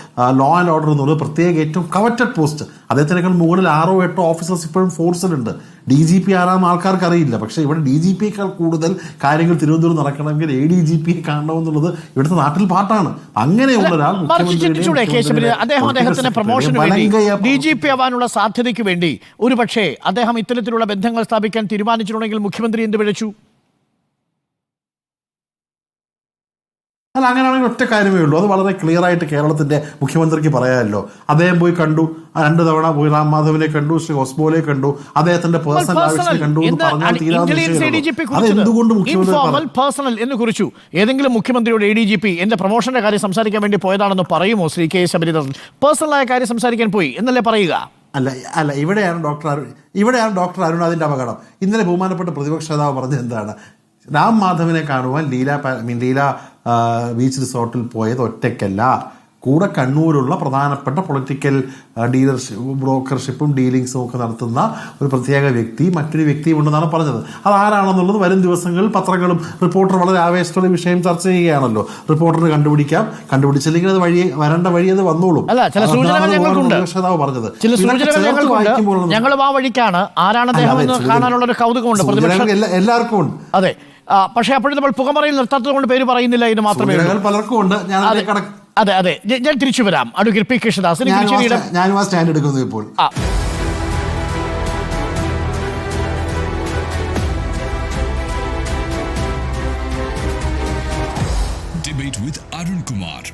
Speaker 3: law and order എന്നുള്ളത് പ്രത്യേക ഏറ്റവും കവറ്റഡ് പോസ്റ്റ്. അദ്ദേഹത്തിനേക്കാൾ മുകളിൽ 6 or 8 ഓഫീസേഴ്സ് ഇപ്പോഴും ഫോഴ്സിലുണ്ട്. DGP ആരാണെന്ന് ആൾക്കാർക്ക് അറിയില്ല. പക്ഷേ ഇവിടെ DGPയേക്കാൾ കൂടുതൽ കാര്യങ്ങൾ തിരുവനന്തപുരം നടക്കണമെങ്കിൽ ADGP കാണണമെന്നുള്ളത് ഇവിടുത്തെ നാട്ടിൽ പാട്ടാണ്. അങ്ങനെയുള്ള ഒരാൾ
Speaker 2: അദ്ദേഹത്തിന്റെ പ്രൊമോഷന് വേണ്ടി DGP ആവാനുള്ള സാധ്യതയ്ക്ക് വേണ്ടി ഒരു പക്ഷേ അദ്ദേഹം ഇത്തരത്തിലുള്ള ബന്ധങ്ങൾ സ്ഥാപിക്കാൻ തീരുമാനിച്ചിട്ടുണ്ടെങ്കിൽ മുഖ്യമന്ത്രി എന്ത് പിഴച്ചു?
Speaker 3: അല്ല, അങ്ങനെയാണെങ്കിൽ ഒറ്റ കാര്യമേ ഉള്ളൂ. അത് വളരെ ക്ലിയർ ആയിട്ട് കേരളത്തിന്റെ മുഖ്യമന്ത്രിക്ക് പറയാമല്ലോ. അദ്ദേഹം പോയി കണ്ടു, 2 തവണ പോയി റാം മാധവനെ കണ്ടു, ശ്രീ ഓസ്ബോലെ കണ്ടു, അദ്ദേഹത്തിന്റെ പേഴ്സണൽ ആവശ്യത്തിന് കണ്ടു എന്ന് പറഞ്ഞാൽ അതെന്തുകൊണ്ട് മുഖ്യമന്ത്രി
Speaker 2: പേഴ്സണൽ എന്ന് കുറിച്ചു? ഏതെങ്കിലും മുഖ്യമന്ത്രിയുടെ ADGP എന്റെ പ്രൊമോഷന്റെ കാര്യം സംസാരിക്കാൻ വേണ്ടി പോയതാണെന്ന് പറയുമോ ശ്രീ കെ ശബരിദാസൻ? പേഴ്സണലായ കാര്യം സംസാരിക്കാൻ പോയി എന്നല്ലേ പറയുക?
Speaker 3: അല്ല, ഇവിടെയാണ് ഡോക്ടർ അരുൺ അതിന്റെ അപകടം. ഇന്നലെ ബഹുമാനപ്പെട്ട പ്രതിപക്ഷ നേതാവ് പറഞ്ഞത് എന്താണ്? രാം മാധവനെ കാണുവാൻ ലീല ബീച്ച് റിസോർട്ടിൽ പോയത് ഒറ്റയ്ക്കല്ല, കൂടെ കണ്ണൂരുള്ള പ്രധാനപ്പെട്ട പൊളിറ്റിക്കൽ ബ്രോക്കർഷിപ്പും ഡീലിങ്സും ഒക്കെ നടത്തുന്ന ഒരു പ്രത്യേക വ്യക്തി, മറ്റൊരു വ്യക്തിയും ഉണ്ടെന്നാണ് പറഞ്ഞത്. അത് ആരാണെന്നുള്ളത് വരും ദിവസങ്ങളിൽ പത്രങ്ങളും റിപ്പോർട്ടർ വളരെ ആവേശത്തോടെ വിഷയം ചർച്ച ചെയ്യുകയാണല്ലോ. റിപ്പോർട്ടറിന് കണ്ടുപിടിച്ചില്ലെങ്കിൽ അത് വരേണ്ട വഴി അത് വന്നോളും. പറഞ്ഞത്
Speaker 2: ഞങ്ങളും ആ വഴിക്കാണ്. ആരാണ് കാണാനുള്ള ഒരു കൗതുകമുണ്ട്,
Speaker 3: എല്ലാവർക്കും ഉണ്ട്.
Speaker 2: അതെ, പക്ഷേ അപ്പോഴും നമ്മൾ പുകമറയിൽ നിർത്താത്തത് കൊണ്ട് പേര് പറയുന്നില്ല എന്ന് മാത്രമേ
Speaker 3: പലർക്കും ഉണ്ട്.
Speaker 2: അതെ, ഞാൻ തിരിച്ചു വരാം. അഡ്വക്കേറ്റ് പി കൃഷ്ണദാസ്,
Speaker 3: ഞാനും ആ സ്റ്റാൻഡ് എടുക്കുന്നു ഇപ്പോൾ.
Speaker 6: Debate with Arun Kumar.